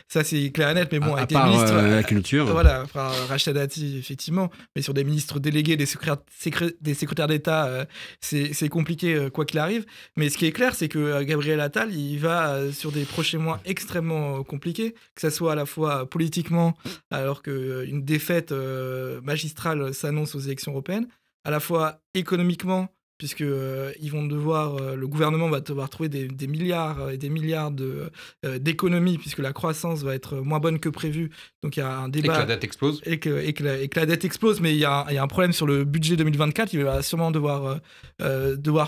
Ça, c'est clair et net. Mais bon, à avec part des ministres, la culture. Voilà, Rachida Dati, effectivement. Mais sur des ministres délégués, des secrétaires d'État, c'est compliqué quoi qu'il arrive. Mais ce qui est clair, c'est que Gabriel Attal, il va sur des prochains mois extrêmement compliqués, que ça soit à la fois politiquement, alors qu'une défaite magistrale s'annonce aux élections européennes, à la fois économiquement, puisque le gouvernement va devoir trouver des milliards et des milliards d'économies, puisque la croissance va être moins bonne que prévu. Donc il y a un débat. Et que la dette explose. Et que la dette explose, mais il y a un problème sur le budget 2024. Il va sûrement devoir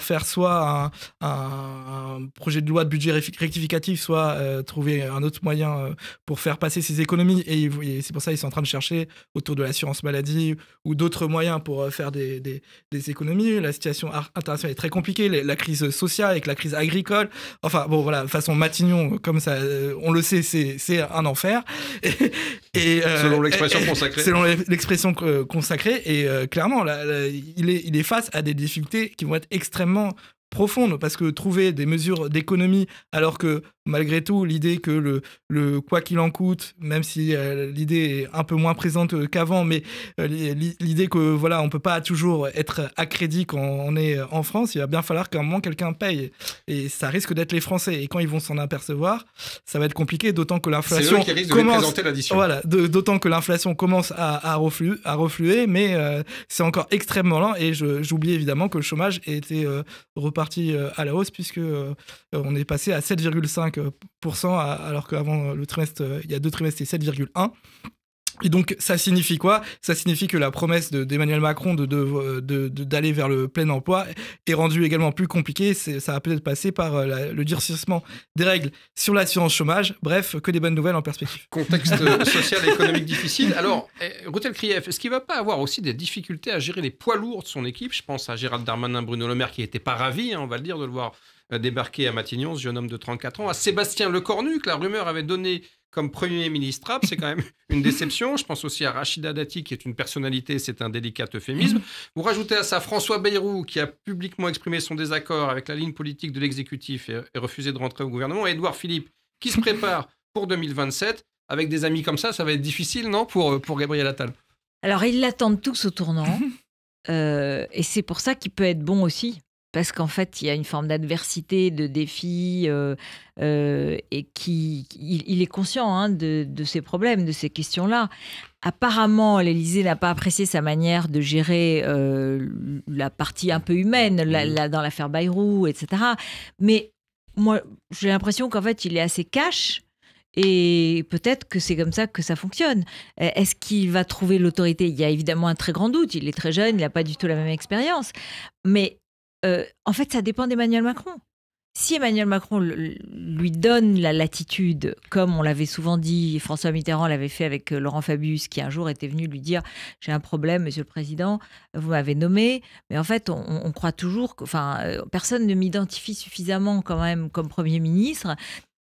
faire soit un projet de loi de budget rectificatif, soit trouver un autre moyen pour faire passer ces économies. Et c'est pour ça qu'ils sont en train de chercher autour de l'assurance maladie ou d'autres moyens pour faire des économies. La situation internationale est très compliquée, la crise sociale avec la crise agricole. Enfin, bon, voilà, de façon Matignon, comme ça, on le sait, c'est un enfer. Selon l'expression consacrée. Selon l'expression consacrée. Et clairement, il est face à des difficultés qui vont être extrêmement profondes, parce que trouver des mesures d'économie, alors que malgré tout, l'idée que le quoi qu'il en coûte, même si l'idée est un peu moins présente qu'avant, mais l'idée que voilà, on peut pas toujours être à crédit quand on est en France, il va bien falloir qu'à un moment quelqu'un paye, et ça risque d'être les Français, et quand ils vont s'en apercevoir, ça va être compliqué, d'autant que l'inflation d'autant que l'inflation commence à refluer, mais c'est encore extrêmement lent, et j'oublie évidemment que le chômage était reparti à la hausse, puisque on est passé à 7,5%, alors qu'avant le trimestre, il y a 2 trimestres, c'était 7,1%. Et donc, ça signifie quoi ? Ça signifie que la promesse d'Emmanuel Macron d'aller vers le plein emploi est rendue également plus compliquée. Ça va peut-être passer par le durcissement des règles sur l'assurance chômage. Bref, que des bonnes nouvelles en perspective. Contexte social et économique difficile. Alors, Routel Krief, est-ce qu'il ne va pas avoir aussi des difficultés à gérer les poids lourds de son équipe ? Je pense à Gérald Darmanin, Bruno Le Maire, qui n'était pas ravi, on va le dire, de le voir débarquer à Matignon, ce jeune homme de 34 ans, à Sébastien Lecornu, que la rumeur avait donné comme Premier ministre. C'est quand même une déception. Je pense aussi à Rachida Dati, qui est une personnalité, c'est un délicat euphémisme. Vous rajoutez à ça François Bayrou, qui a publiquement exprimé son désaccord avec la ligne politique de l'exécutif et refusé de rentrer au gouvernement, et Édouard Philippe, qui se prépare pour 2027. Avec des amis comme ça va être difficile, non, pour Gabriel Attal ? Alors, ils l'attendent tous au tournant, et c'est pour ça qu'il peut être bon aussi. Parce qu'en fait, il y a une forme d'adversité, de défi, et il est conscient de ces problèmes, de ces questions-là. Apparemment, l'Élysée n'a pas apprécié sa manière de gérer la partie un peu humaine, dans l'affaire Bayrou, etc. Mais moi, j'ai l'impression qu'en fait, il est assez cash. Et peut-être que c'est comme ça que ça fonctionne. Est-ce qu'il va trouver l'autorité ? Il y a évidemment un très grand doute. Il est très jeune, il n'a pas du tout la même expérience. Mais en fait, ça dépend d'Emmanuel Macron. Si Emmanuel Macron lui donne la latitude, comme on l'avait souvent dit, François Mitterrand l'avait fait avec Laurent Fabius, qui un jour était venu lui dire « J'ai un problème, Monsieur le Président, vous m'avez nommé ». Mais en fait, on croit toujours que personne ne m'identifie suffisamment quand même comme Premier ministre.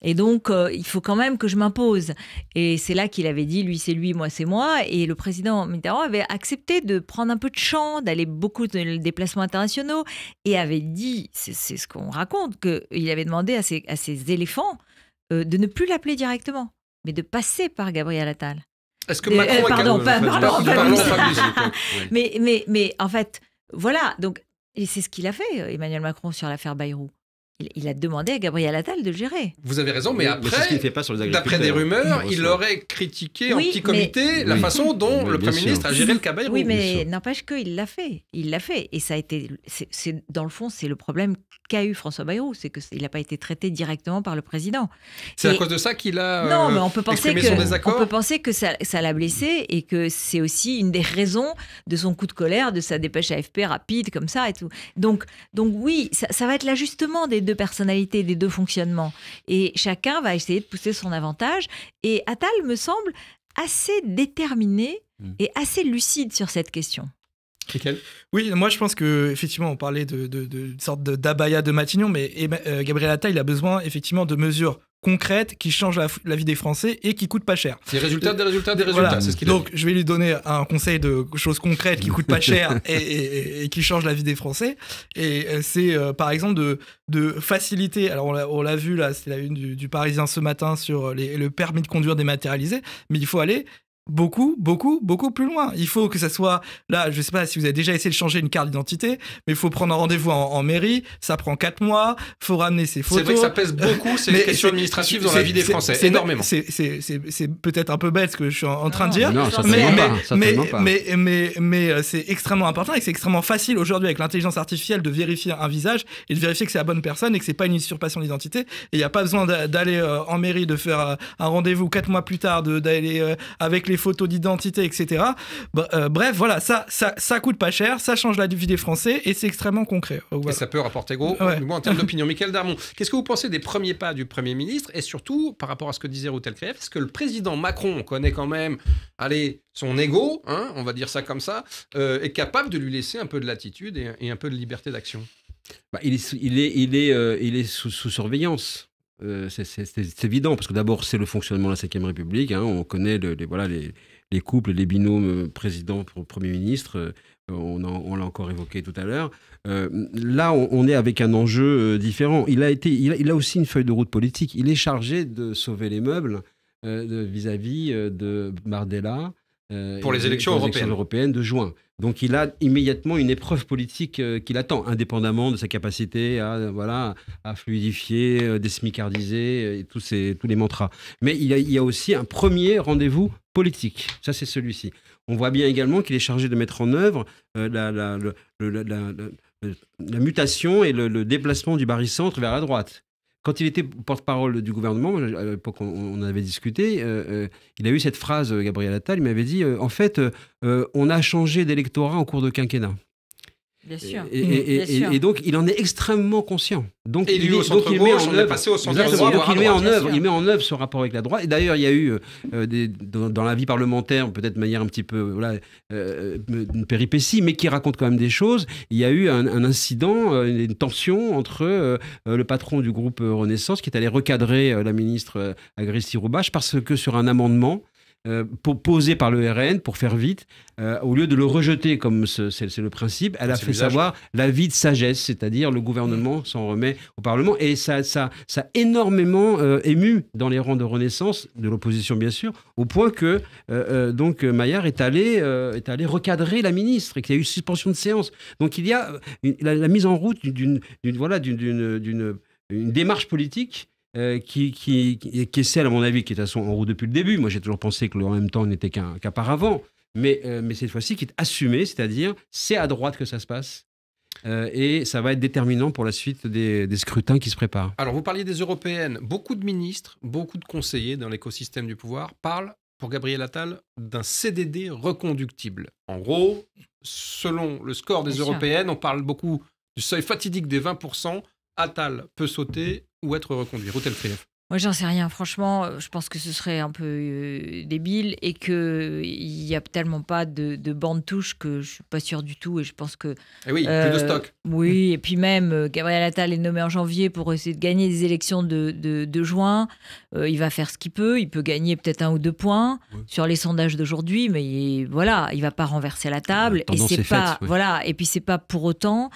Et donc, il faut quand même que je m'impose. Et c'est là qu'il avait dit, lui c'est lui, moi c'est moi. Et le président Mitterrand avait accepté de prendre un peu de champ, d'aller beaucoup de déplacements internationaux, et avait dit, c'est ce qu'on raconte, qu'il avait demandé à ses éléphants de ne plus l'appeler directement, mais de passer par Gabriel Attal. Est-ce que Macron mais en fait, voilà. Donc, et c'est ce qu'il a fait, Emmanuel Macron, sur l'affaire Bayrou. il a demandé à Gabriel Attal de le gérer. Vous avez raison, mais après, c'est ce qu'il ne fait pas sur les agriculteurs. d'après des rumeurs, il aurait critiqué en petit comité la façon dont le Premier ministre a géré le cas Bayrou. Oui, mais n'empêche qu'il l'a fait. Il l'a fait. Et ça a été... dans le fond, c'est le problème qu'a eu François Bayrou, c'est qu'il n'a pas été traité directement par le président. C'est à cause de ça qu'il a non, mais on peut penser son désaccord. On peut penser que ça l'a blessé et que c'est aussi une des raisons de son coup de colère, de sa dépêche AFP rapide comme ça et tout. Donc oui, ça va être l'ajustement des deux personnalités, des deux fonctionnements. Et chacun va essayer de pousser son avantage. Et Attal me semble assez déterminé et assez lucide sur cette question. Oui, moi je pense qu'effectivement on parlait de sorte d'abaya de Matignon, mais Gabriel Attal il a besoin effectivement de mesures concrètes qui changent la vie des Français et qui coûtent pas cher. Des résultats, voilà. C'est ce qu'il Donc je vais lui donner un conseil de choses concrètes qui coûtent pas cher et qui changent la vie des Français. Et c'est par exemple de faciliter, alors on l'a vu là, c'est la une du Parisien ce matin sur le permis de conduire dématérialisé, mais il faut aller beaucoup plus loin. Il faut que ça soit là, je sais pas si vous avez déjà essayé de changer une carte d'identité, mais il faut prendre un rendez-vous en mairie, ça prend 4 mois, faut ramener ses photos. C'est vrai que ça pèse beaucoup ces questions administratives dans la vie des Français, énormément. C'est peut-être un peu bête ce que je suis en train de dire, non, mais c'est extrêmement important et c'est extrêmement facile aujourd'hui avec l'intelligence artificielle de vérifier un visage et de vérifier que c'est la bonne personne et que c'est pas une usurpation d'identité, et il n'y a pas besoin d'aller en mairie, de faire un rendez-vous 4 mois plus tard, d'aller avec les photos d'identité, etc. Bref, voilà, ça coûte pas cher, ça change la vie des Français et c'est extrêmement concret. Voilà. Et ça peut rapporter gros en termes d'opinion. Michaël Darmon, qu'est-ce que vous pensez des premiers pas du Premier ministre et surtout, par rapport à ce que disait Routel Krief, est-ce que le président Macron, on connaît quand même son ego, on va dire ça comme ça, est capable de lui laisser un peu de latitude et un peu de liberté d'action? Il est sous surveillance. C'est évident, parce que d'abord, c'est le fonctionnement de la Ve République. On connaît les couples, les binômes président pour Premier ministre. On l'a encore évoqué tout à l'heure. Là, on est avec un enjeu différent. Il a aussi une feuille de route politique. Il est chargé de sauver les meubles vis-à-vis de Bardella. Pour les élections européennes de juin. Donc il a immédiatement une épreuve politique qui l'attend, indépendamment de sa capacité à fluidifier, désmicardiser et tous les mantras. Mais il y a aussi un premier rendez-vous politique. Ça, c'est celui-ci. On voit bien également qu'il est chargé de mettre en œuvre la mutation et le déplacement du barycentre vers la droite. Quand il était porte-parole du gouvernement, à l'époque on en avait discuté, il a eu cette phrase, Gabriel Attal, il m'avait dit en fait, on a changé d'électorat en cours de quinquennat. Bien sûr. Et donc, il en est extrêmement conscient. Donc, et lui, au centre-gauche, on est passé au centre-droit. Il met en œuvre ce rapport avec la droite. Et d'ailleurs, il y a eu, dans la vie parlementaire, peut-être de manière un petit peu une péripétie, mais qui raconte quand même des choses. Il y a eu un incident, une tension entre le patron du groupe Renaissance, qui est allé recadrer la ministre Agresti-Roubache, parce que sur un amendement, posé par le RN pour faire vite, au lieu de le rejeter comme c'est le principe, elle a fait savoir l'avis de sagesse, c'est-à-dire le gouvernement s'en remet au Parlement, et ça a énormément ému dans les rangs de Renaissance, de l'opposition bien sûr, au point que donc Maillard est allé recadrer la ministre et qu'il y a eu suspension de séance. Donc il y a la mise en route d'une démarche politique qui est celle, à mon avis, qui est de toute façon en route depuis le début. Moi, j'ai toujours pensé que en même temps, n'était qu'un paravent. Mais cette fois-ci, qui est assumée, c'est-à-dire, c'est à droite que ça se passe. Et ça va être déterminant pour la suite des scrutins qui se préparent. Alors, vous parliez des européennes. Beaucoup de ministres, beaucoup de conseillers dans l'écosystème du pouvoir parlent, pour Gabriel Attal, d'un CDD reconductible. En gros, selon le score des européennes, on parle beaucoup du seuil fatidique des 20%. Attal peut sauter ou être reconduit. Routel Krief. Moi, j'en sais rien. Franchement, je pense que ce serait un peu débile et qu'il n'y a tellement pas de bande touche que je ne suis pas sûre du tout. Et je pense que... Et oui, plus de stock. Oui, et puis même, Gabriel Attal est nommé en janvier pour essayer de gagner des élections de juin. Il va faire ce qu'il peut. Il peut gagner peut-être 1 ou 2 points sur les sondages d'aujourd'hui, mais il ne va pas renverser la table. Et c'est pas, et puis, ce n'est pas pour autant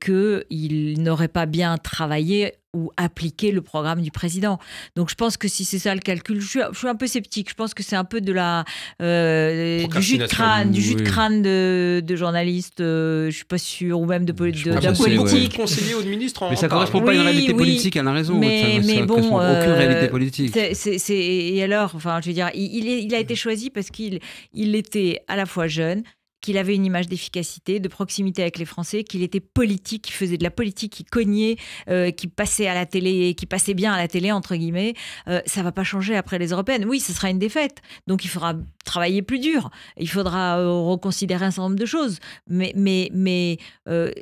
qu'il n'aurait pas bien travaillé ou appliquer le programme du président. Donc je pense que si c'est ça le calcul, je suis un peu sceptique. Je pense que c'est un peu de la du jus de crâne de journalistes. Je suis pas sûre, ou même d'un politique. De conseillers ou de ministres. Mais ça correspond pas à une réalité politique. Elle a raison. Mais bon, aucune réalité politique. Et alors, enfin, je veux dire, il a été choisi parce qu'il était à la fois jeune, qu'il avait une image d'efficacité, de proximité avec les Français, qu'il était politique, qu'il faisait de la politique, qu'il cognait, qui passait à la télé, qui passait bien à la télé, entre guillemets. Ça va pas changer après les européennes. Oui, ce sera une défaite. Donc, il faudra travailler plus dur. Il faudra reconsidérer un certain nombre de choses. Mais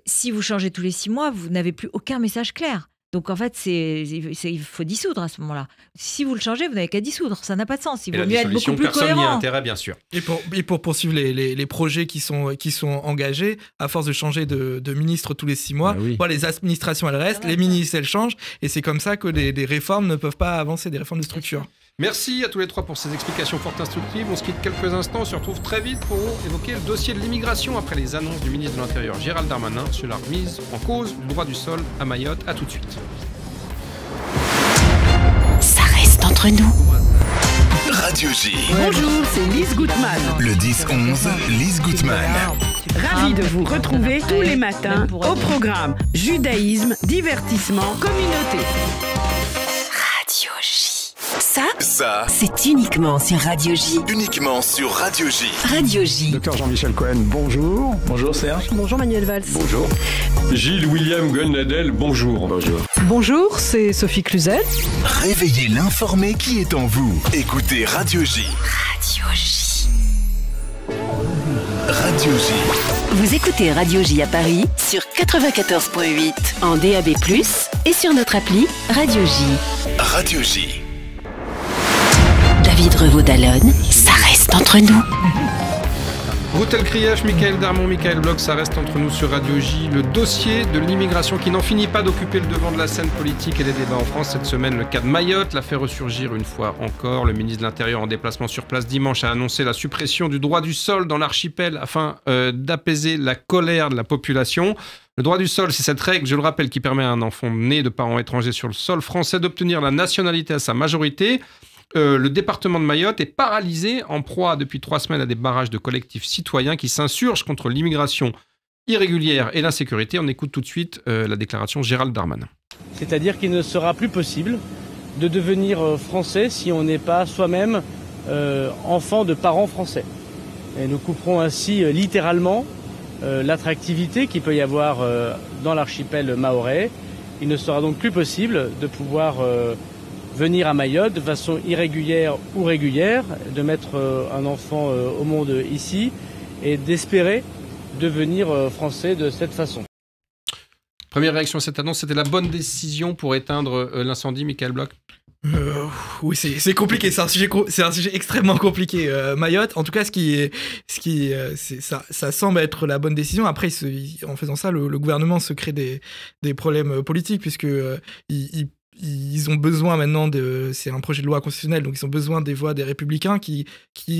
si vous changez tous les 6 mois, vous n'avez plus aucun message clair. Donc en fait, il faut dissoudre à ce moment-là. Si vous le changez, vous n'avez qu'à dissoudre. Ça n'a pas de sens. Il vaut mieux être beaucoup plus cohérent. Personne n'y a intérêt, bien sûr. Et pour poursuivre les projets qui sont engagés, à force de changer de ministre tous les 6 mois, les administrations, elles restent, les ministres, elles changent. Et c'est comme ça que des réformes ne peuvent pas avancer, des réformes de structure. Merci à tous les trois pour ces explications fort instructives. On se quitte quelques instants. On se retrouve très vite pour évoquer le dossier de l'immigration après les annonces du ministre de l'Intérieur Gérald Darmanin sur la remise en cause du droit du sol à Mayotte. À tout de suite. Ça reste entre nous. Radio J. Bonjour, c'est Lise Gutmann. Le 10-11, Lise Gutmann. Ravi de vous retrouver tous les matins au programme Judaïsme, divertissement, communauté. Radio J. Ça, c'est uniquement sur Radio J. Uniquement sur Radio J. Radio J. Docteur Jean-Michel Cohen, bonjour. Bonjour Serge. Bonjour Manuel Valls. Bonjour. Gilles William Gonadel, bonjour. Bonjour. Bonjour, c'est Sophie Cluzel. Réveillez l'informé qui est en vous. Écoutez Radio J. Radio J. Radio J. Vous écoutez Radio J à Paris sur 94.8 en DAB+, et sur notre appli Radio J. Radio J. David Revaud-Dallon, ça reste entre nous. Routel Krief, Michael Darmon, Michael Bloch, ça reste entre nous sur Radio J. Le dossier de l'immigration qui n'en finit pas d'occuper le devant de la scène politique et des débats en France cette semaine. Le cas de Mayotte l'a fait ressurgir une fois encore. Le ministre de l'Intérieur en déplacement sur place dimanche a annoncé la suppression du droit du sol dans l'archipel afin d'apaiser la colère de la population. Le droit du sol, c'est cette règle, je le rappelle, qui permet à un enfant né de parents étrangers sur le sol français d'obtenir la nationalité à sa majorité. Le département de Mayotte est paralysé, en proie depuis 3 semaines à des barrages de collectifs citoyens qui s'insurgent contre l'immigration irrégulière et l'insécurité. On écoute tout de suite la déclaration Gérald Darmanin. C'est-à-dire qu'il ne sera plus possible de devenir français si on n'est pas soi-même enfant de parents français. Et nous couperons ainsi littéralement l'attractivité qu'il peut y avoir dans l'archipel mahorais. Il ne sera donc plus possible de pouvoir venir à Mayotte de façon irrégulière ou régulière, de mettre un enfant au monde ici et d'espérer devenir français de cette façon. Première réaction à cette annonce, c'était la bonne décision pour éteindre l'incendie, Michael Bloch? Oui, c'est compliqué, c'est un sujet extrêmement compliqué. Mayotte, en tout cas, ça semble être la bonne décision. Après, en faisant ça, le gouvernement se crée des problèmes politiques puisque ils ont besoin maintenant c'est un projet de loi constitutionnelle, donc ils ont besoin des voix des Républicains qui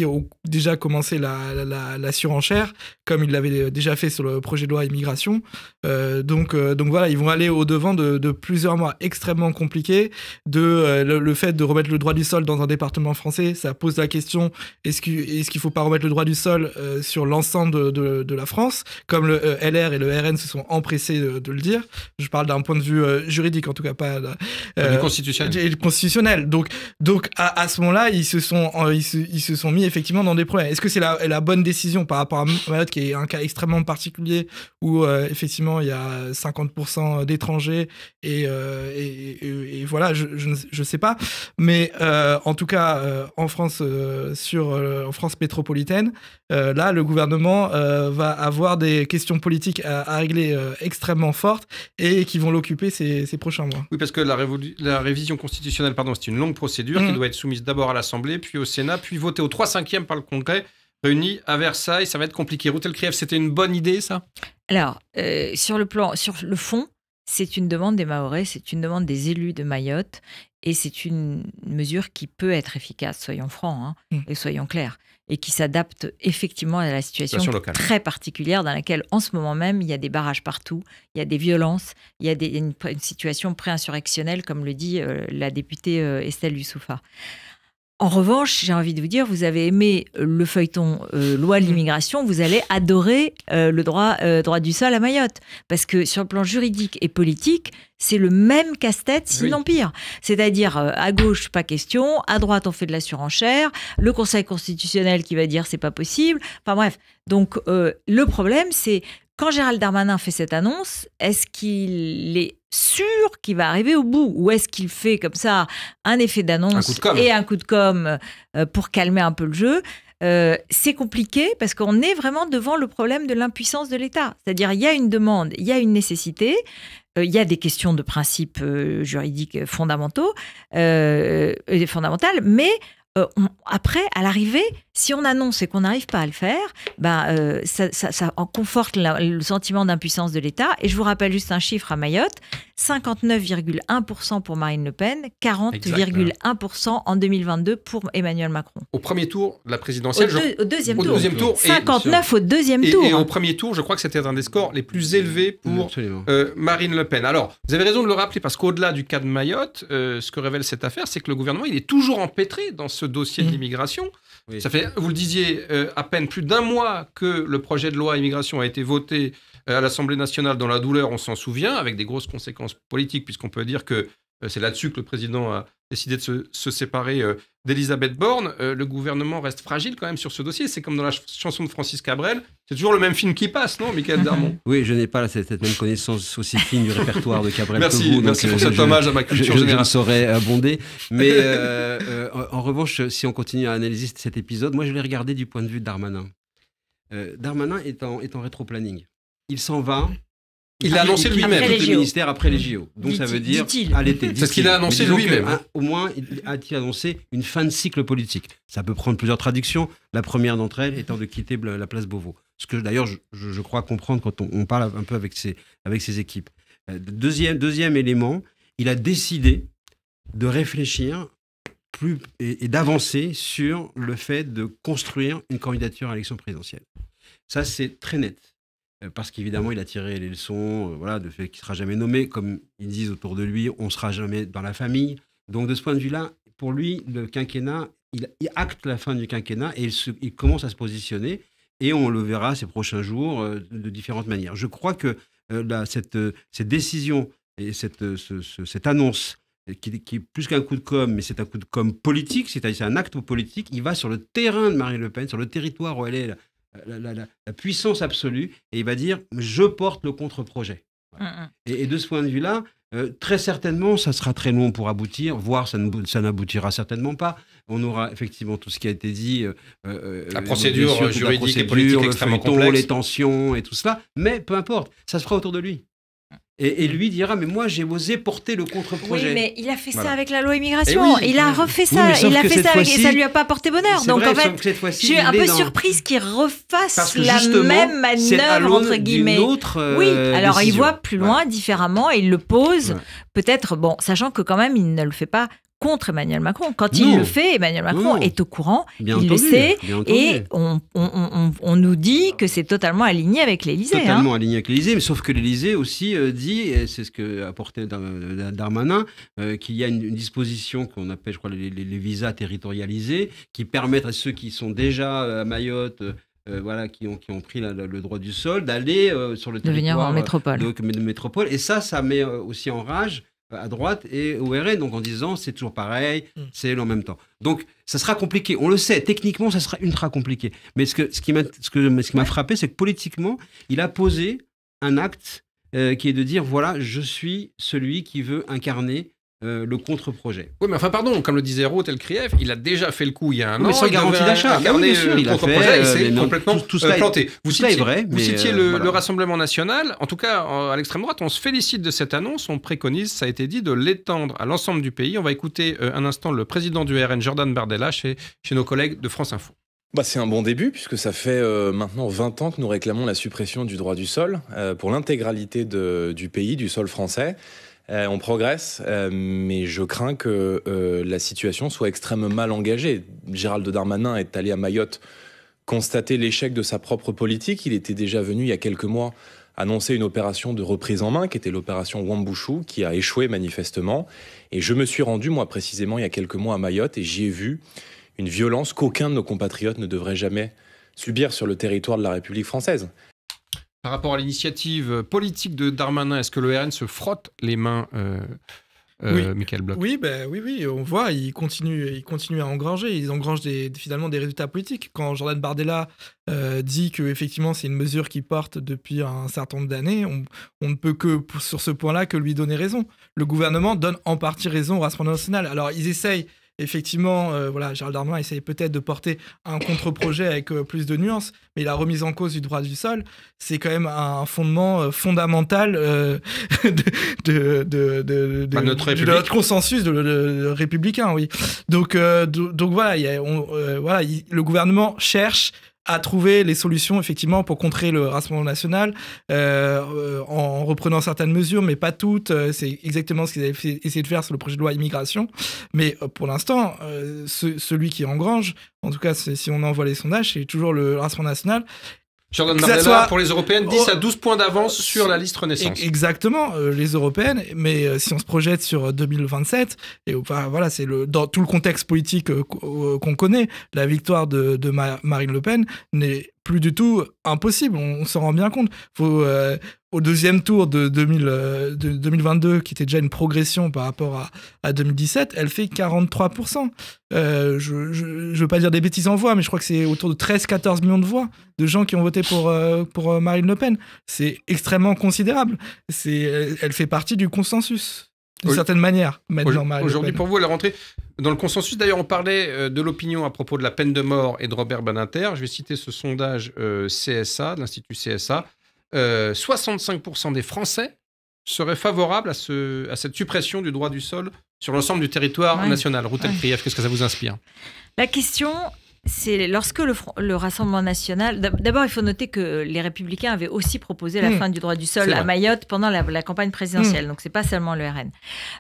ont déjà commencé la surenchère, comme ils l'avaient déjà fait sur le projet de loi immigration. Donc voilà, ils vont aller au-devant de plusieurs mois extrêmement compliqués. Le fait de remettre le droit du sol dans un département français, ça pose la question, est-ce qu'il faut pas remettre le droit du sol sur l'ensemble de la France, comme le LR et le RN se sont empressés de le dire. Je parle d'un point de vue juridique, en tout cas pas... du constitutionnel. Constitutionnel. Donc à ce moment-là, ils se sont mis effectivement dans des problèmes. Est-ce que c'est la bonne décision par rapport à Mayotte, qui est un cas extrêmement particulier où effectivement il y a 50% d'étrangers et voilà, je sais pas. Mais en tout cas, en France, en France métropolitaine, là, le gouvernement va avoir des questions politiques à régler extrêmement fortes et qui vont l'occuper ces prochains mois. Oui, parce que la révision constitutionnelle, c'est une longue procédure qui doit être soumise d'abord à l'Assemblée, puis au Sénat, puis votée au 3/5 par le Congrès, réuni à Versailles. Ça va être compliqué. Routel Krief, c'était une bonne idée, ça? Alors, sur le fond, c'est une demande des Mahorais, c'est une demande des élus de Mayotte, et c'est une mesure qui peut être efficace, soyons francs, et soyons clairs. et qui s'adapte effectivement à la situation très particulière dans laquelle, en ce moment même, il y a des barrages partout, il y a des violences, il y a une situation pré-insurrectionnelle, comme le dit la députée Estelle Youssouffa. En revanche, j'ai envie de vous dire, vous avez aimé le feuilleton loi de l'immigration, vous allez adorer le droit du sol à Mayotte. Parce que sur le plan juridique et politique, c'est le même casse-tête, sinon pire. C'est-à-dire, à gauche, pas question, à droite, on fait de la surenchère, le Conseil constitutionnel qui va dire c'est pas possible. Enfin bref, donc le problème, c'est quand Gérald Darmanin fait cette annonce, est-ce qu'il est sûr qu'il va arriver au bout, ou est-ce qu'il fait comme ça un effet d'annonce et un coup de com' pour calmer un peu le jeu? C'est compliqué parce qu'on est vraiment devant le problème de l'impuissance de l'État. C'est-à-dire, il y a une demande, il y a une nécessité, il y a des questions de principes juridiques fondamentales, mais après, à l'arrivée, si on annonce et qu'on n'arrive pas à le faire, ça en conforte le sentiment d'impuissance de l'État. Et je vous rappelle juste un chiffre à Mayotte, 59,1% pour Marine Le Pen, 40,1% en 2022 pour Emmanuel Macron. Au premier tour de la présidentielle. Au deuxième tour. 59 au deuxième tour. Et au premier tour, je crois que c'était un des scores les plus élevés pour Marine Le Pen. Alors, vous avez raison de le rappeler, parce qu'au-delà du cas de Mayotte, ce que révèle cette affaire, c'est que le gouvernement, il est toujours empêtré dans ce dossier de l'immigration. Oui. Ça fait, vous le disiez, à peine plus d'un mois que le projet de loi immigration a été voté à l'Assemblée nationale. Dans la douleur, on s'en souvient, avec des grosses conséquences politiques, puisqu'on peut dire que c'est là-dessus que le président a décidé de se séparer d'Elisabeth Borne. Le gouvernement reste fragile quand même sur ce dossier. C'est comme dans la chanson de Francis Cabrel. C'est toujours le même film qui passe, non, Michaël Darmon? Oui, je n'ai pas cette même connaissance aussi fine du répertoire de Cabrel que vous. Merci pour cet hommage à ma culture générale. Je ne saurais abonder. Mais en revanche, si on continue à analyser cet épisode, moi je l'ai regardé du point de vue de Darmanin. Darmanin est en rétro-planning. Il s'en va. Il l'a annoncé lui-même. Après les ministères après les JO. Donc ça veut dire à l'été. C'est ce qu'il a annoncé lui-même. Au moins, a-t-il annoncé une fin de cycle politique. Ça peut prendre plusieurs traductions. La première d'entre elles étant de quitter la place Beauvau. Ce que d'ailleurs, je crois comprendre quand on parle un peu avec ses équipes. Deuxième élément, il a décidé de réfléchir et d'avancer sur le fait de construire une candidature à l'élection présidentielle. Ça, c'est très net. Parce qu'évidemment, il a tiré les leçons de fait qu'il ne sera jamais nommé. Comme ils disent autour de lui, on ne sera jamais dans la famille. Donc, de ce point de vue-là, pour lui, le quinquennat, il acte la fin du quinquennat et il commence à se positionner. Et on le verra ces prochains jours de différentes manières. Je crois que cette décision et cette annonce, qui est plus qu'un coup de com', mais c'est un coup de com' politique, c'est-à-dire c'est un acte politique, il va sur le terrain de Marine Le Pen, sur le territoire où elle est la puissance absolue, et il va dire « je porte le contre-projet ». Et de ce point de vue-là, très certainement, ça sera très long pour aboutir, voire ça n'aboutira certainement pas. On aura effectivement tout ce qui a été dit. La procédure juridique et politique extrêmement complexe. Les tensions et tout cela, mais peu importe, ça se fera autour de lui. Et lui dira, mais moi j'ai osé porter le contre-projet. Oui, mais il a fait ça avec la loi immigration. Il a refait ça. Il a fait ça et ça lui a pas porté bonheur. Donc en fait, je suis un peu surprise qu'il refasse la même manœuvre entre guillemets. Oui, alors il voit plus loin, différemment, et il le pose peut-être, sachant que quand même il ne le fait pas contre Emmanuel Macron. Quand il le fait, Emmanuel Macron est au courant, le sait, et on nous dit que c'est totalement aligné avec l'Élysée. Totalement aligné avec l'Élysée, mais sauf que l'Élysée aussi dit, et c'est ce qu'a apporté Darmanin, qu'il y a une disposition qu'on appelle, je crois, les visas territorialisés, qui permettent à ceux qui sont déjà à Mayotte, qui ont pris le droit du sol, d'aller sur le territoire de métropole. Et ça met aussi en rage à droite et au RN, donc en disant c'est toujours pareil, c'est en même temps. Donc ça sera compliqué, on le sait, techniquement ça sera ultra compliqué. Mais ce qui m'a frappé, c'est que politiquement, il a posé un acte qui est de dire voilà, je suis celui qui veut incarner le contre-projet. Oui, mais enfin, pardon, comme le disait Ruth Elkrief, il a déjà fait le coup il y a un an. Mais sans garantie d'achat. Bien sûr, il a fait. Il s'est complètement tout cela planté. Tout cela est vrai. Vous citiez le Rassemblement national. En tout cas, à l'extrême droite, on se félicite de cette annonce. On préconise, ça a été dit, de l'étendre à l'ensemble du pays. On va écouter un instant le président du RN, Jordan Bardella, chez nos collègues de France Info. C'est un bon début, puisque ça fait maintenant 20 ans que nous réclamons la suppression du droit du sol pour l'intégralité du pays, du sol français. On progresse, mais je crains que la situation soit extrêmement mal engagée. Gérald Darmanin est allé à Mayotte constater l'échec de sa propre politique. Il était déjà venu il y a quelques mois annoncer une opération de reprise en main, qui était l'opération Wambushu, qui a échoué manifestement. Et je me suis rendu, moi précisément, il y a quelques mois à Mayotte, et j'y ai vu une violence qu'aucun de nos compatriotes ne devrait jamais subir sur le territoire de la République française. Par rapport à l'initiative politique de Darmanin, est-ce que le RN se frotte les mains, Oui. Mickaël Bloch? Oui, on voit, ils continuent à engranger. Ils engrangent finalement des résultats politiques. Quand Jordan Bardella dit que effectivement c'est une mesure qui porte depuis un certain nombre d'années, on ne peut que sur ce point-là que lui donner raison. Le gouvernement donne en partie raison au Rassemblement national. Alors ils essayent. Effectivement, Gérald Darmanin essaye peut-être de porter un contre-projet avec plus de nuances, mais la remise en cause du droit du sol, c'est quand même un fondement fondamental de notre consensus républicain. Oui. Donc voilà, le gouvernement cherche à trouver les solutions effectivement pour contrer le Rassemblement national en reprenant certaines mesures, mais pas toutes. C'est exactement ce qu'ils avaient essayé de faire sur le projet de loi immigration. Mais pour l'instant, celui qui engrange, en tout cas si on envoie les sondages, c'est toujours le Rassemblement national. Jordan Bardella, pour les européennes, 10 à 12 points d'avance sur la liste Renaissance. Exactement, les européennes, mais si on se projette sur 2027, et voilà, c'est dans tout le contexte politique qu'on connaît, la victoire de Marine Le Pen n'est plus du tout impossible, on s'en rend bien compte. Au deuxième tour de 2022, qui était déjà une progression par rapport à 2017, elle fait 43%. Je ne veux pas dire des bêtises en voix, mais je crois que c'est autour de 13-14 millions de voix de gens qui ont voté pour Marine Le Pen. C'est extrêmement considérable. Elle fait partie du consensus, d'une certaine manière, maintenant, Marine Le Pen. Aujourd'hui, pour vous, elle est rentrée dans le consensus. D'ailleurs, on parlait de l'opinion à propos de la peine de mort et de Robert Badinter. Je vais citer ce sondage CSA, de l'Institut CSA. 65% des Français seraient favorables à cette suppression du droit du sol sur l'ensemble du territoire national. Ruth El-Khrief, qu'est-ce que ça vous inspire? La question, c'est lorsque le Rassemblement national... D'abord, il faut noter que les Républicains avaient aussi proposé la fin du droit du sol à Mayotte pendant la campagne présidentielle. Donc, ce n'est pas seulement le RN.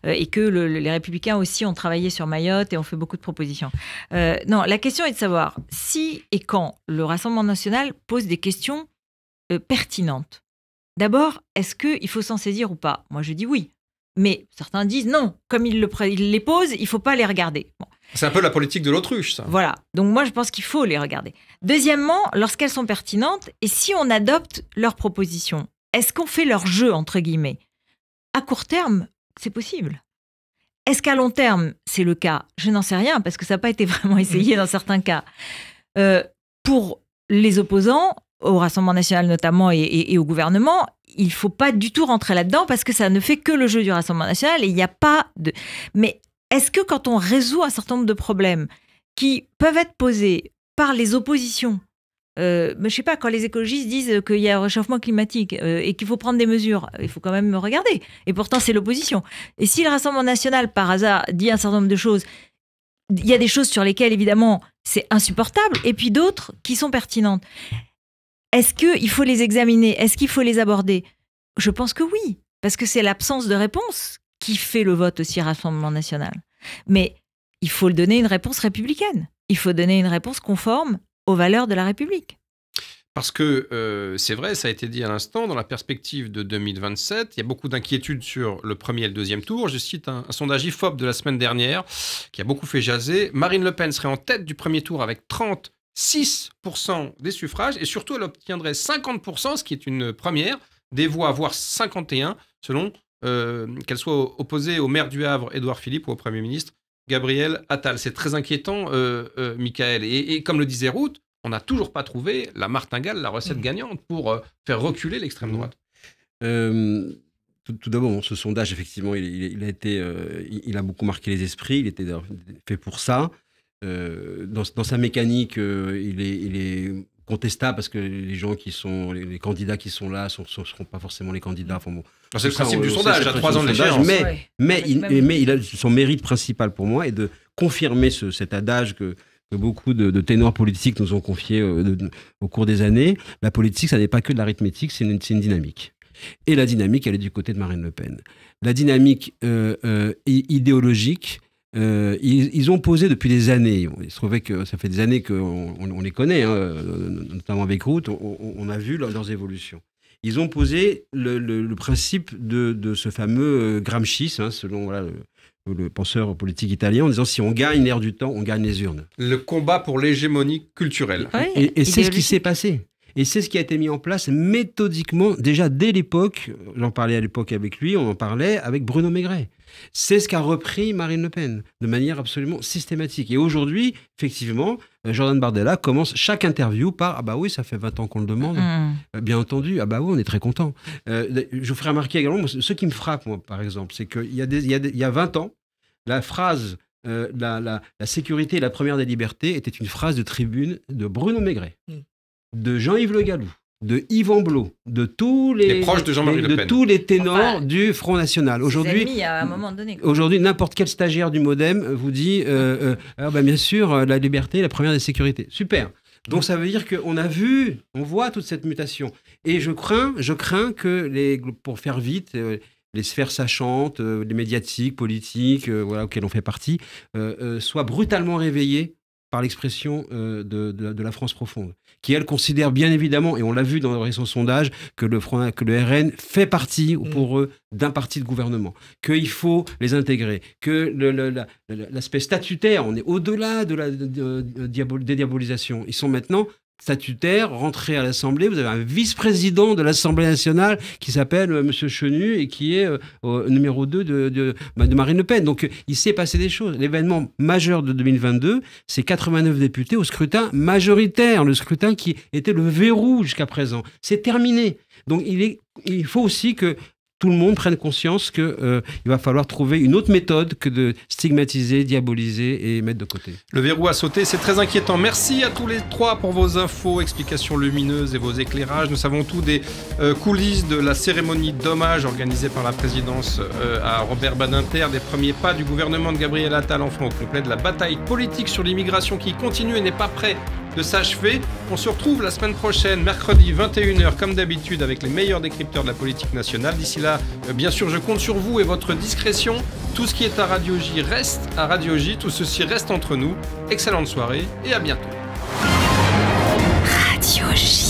Et que les Républicains aussi ont travaillé sur Mayotte et ont fait beaucoup de propositions. Non, la question est de savoir si et quand le Rassemblement national pose des questions pertinentes. D'abord, est-ce qu'il faut s'en saisir ou pas? Moi, je dis oui. Mais certains disent non. Comme ils les posent, il ne faut pas les regarder. Bon. C'est un peu la politique de l'autruche, ça. Voilà. Donc moi, je pense qu'il faut les regarder. Deuxièmement, lorsqu'elles sont pertinentes, et si on adopte leurs propositions, est-ce qu'on fait leur jeu, entre guillemets? À court terme, c'est possible. Est-ce qu'à long terme, c'est le cas? Je n'en sais rien, parce que ça n'a pas été vraiment essayé dans certains cas. Pour les opposants, au Rassemblement national notamment et au gouvernement, il ne faut pas du tout rentrer là-dedans parce que ça ne fait que le jeu du Rassemblement national et il n'y a pas de... Mais est-ce que quand on résout un certain nombre de problèmes qui peuvent être posés par les oppositions, mais je ne sais pas, quand les écologistes disent qu'il y a un réchauffement climatique et qu'il faut prendre des mesures, il faut quand même regarder. Et pourtant, c'est l'opposition. Et si le Rassemblement national, par hasard, dit un certain nombre de choses, il y a des choses sur lesquelles, évidemment, c'est insupportable et puis d'autres qui sont pertinentes. Est-ce qu'il faut les examiner? Est-ce qu'il faut les aborder? Je pense que oui, parce que c'est l'absence de réponse qui fait le vote aussi Rassemblement national. Mais il faut donner une réponse républicaine. Il faut donner une réponse conforme aux valeurs de la République. Parce que c'est vrai, ça a été dit à l'instant, dans la perspective de 2027, il y a beaucoup d'inquiétudes sur le premier et le deuxième tour. Je cite un sondage IFOP de la semaine dernière qui a beaucoup fait jaser. Marine Le Pen serait en tête du premier tour avec 36% des suffrages et surtout elle obtiendrait 50%, ce qui est une première, des voix, voire 51%, selon qu'elle soit opposée au maire du Havre, Édouard Philippe, ou au Premier ministre, Gabriel Attal. C'est très inquiétant, Mickaël. Et comme le disait Ruth, on n'a toujours pas trouvé la martingale, la recette gagnante pour faire reculer l'extrême droite. Tout d'abord, ce sondage, effectivement, il a beaucoup marqué les esprits. Il était fait pour ça. Dans sa mécanique, il est contestable parce que les candidats qui sont là ne seront pas forcément les candidats. Enfin, bon, c'est le principe du sondage, à 3 ans de l'échéance. Mais son mérite principal pour moi est de confirmer cet adage que beaucoup de ténors politiques nous ont confié au cours des années. La politique, ça n'est pas que de l'arithmétique, c'est une dynamique. Et la dynamique, elle est du côté de Marine Le Pen. La dynamique idéologique, ils ont posé depuis des années. Il se trouvait que ça fait des années qu'on les connaît, notamment avec Ruth, on a vu leurs évolutions. Ils ont posé le principe de ce fameux Gramsci, selon le penseur politique italien, en disant si on gagne l'air du temps, on gagne les urnes. Le combat pour l'hégémonie culturelle. Oui, et c'est ce qui s'est passé. Et c'est ce qui a été mis en place méthodiquement, déjà dès l'époque, j'en parlais à l'époque avec lui, on en parlait avec Bruno Maigret. C'est ce qu'a repris Marine Le Pen, de manière absolument systématique. Et aujourd'hui, effectivement, Jordan Bardella commence chaque interview par « Ah bah oui, ça fait 20 ans qu'on le demande. Bien entendu, ah bah oui, on est très content. Je vous ferai remarquer également, ce qui me frappe, moi, par exemple, c'est qu'il y a 20 ans, la phrase la sécurité est la première des libertés était une phrase de tribune de Bruno Maigret. De Jean-Yves Le Gallou, de Yvan Blot, de tous les proches de Jean-Marie Le Pen, de tous les ténors du Front National. Aujourd'hui, à un moment donné. Aujourd'hui, n'importe quel stagiaire du MoDem vous dit bien sûr, la liberté est la première des sécurités. Super. Donc ça veut dire qu'on on voit toute cette mutation. Et je crains que pour faire vite, les sphères sachantes, les médiatiques, politiques, auxquelles on fait partie, soient brutalement réveillées par l'expression de la France profonde, qui, elle, considère bien évidemment, et on l'a vu dans le récent sondage, que le RN fait partie, pour eux, d'un parti de gouvernement, qu'il faut les intégrer, que l'aspect statutaire, on est au-delà de la dédiabolisation. Ils sont maintenant statutaire, rentré à l'Assemblée, vous avez un vice-président de l'Assemblée nationale qui s'appelle M. Chenu et qui est numéro 2 de Marine Le Pen. Donc il s'est passé des choses. L'événement majeur de 2022, c'est 89 députés au scrutin majoritaire, le scrutin qui était le verrou jusqu'à présent. C'est terminé. Donc il faut aussi que tout le monde prenne conscience qu'il va falloir trouver une autre méthode que de stigmatiser, diaboliser et mettre de côté. Le verrou a sauté, c'est très inquiétant. Merci à tous les trois pour vos infos, explications lumineuses et vos éclairages. Nous savons tout des coulisses de la cérémonie d'hommage organisée par la présidence à Robert Badinter, des premiers pas du gouvernement de Gabriel Attal, enfin au complet de la bataille politique sur l'immigration qui continue et n'est pas prêt de s'achever. On se retrouve la semaine prochaine, mercredi 21h, comme d'habitude, avec les meilleurs décrypteurs de la politique nationale. D'ici là, bien sûr, je compte sur vous et votre discrétion. Tout ce qui est à Radio J reste à Radio J. Tout ceci reste entre nous. Excellente soirée et à bientôt. Radio J.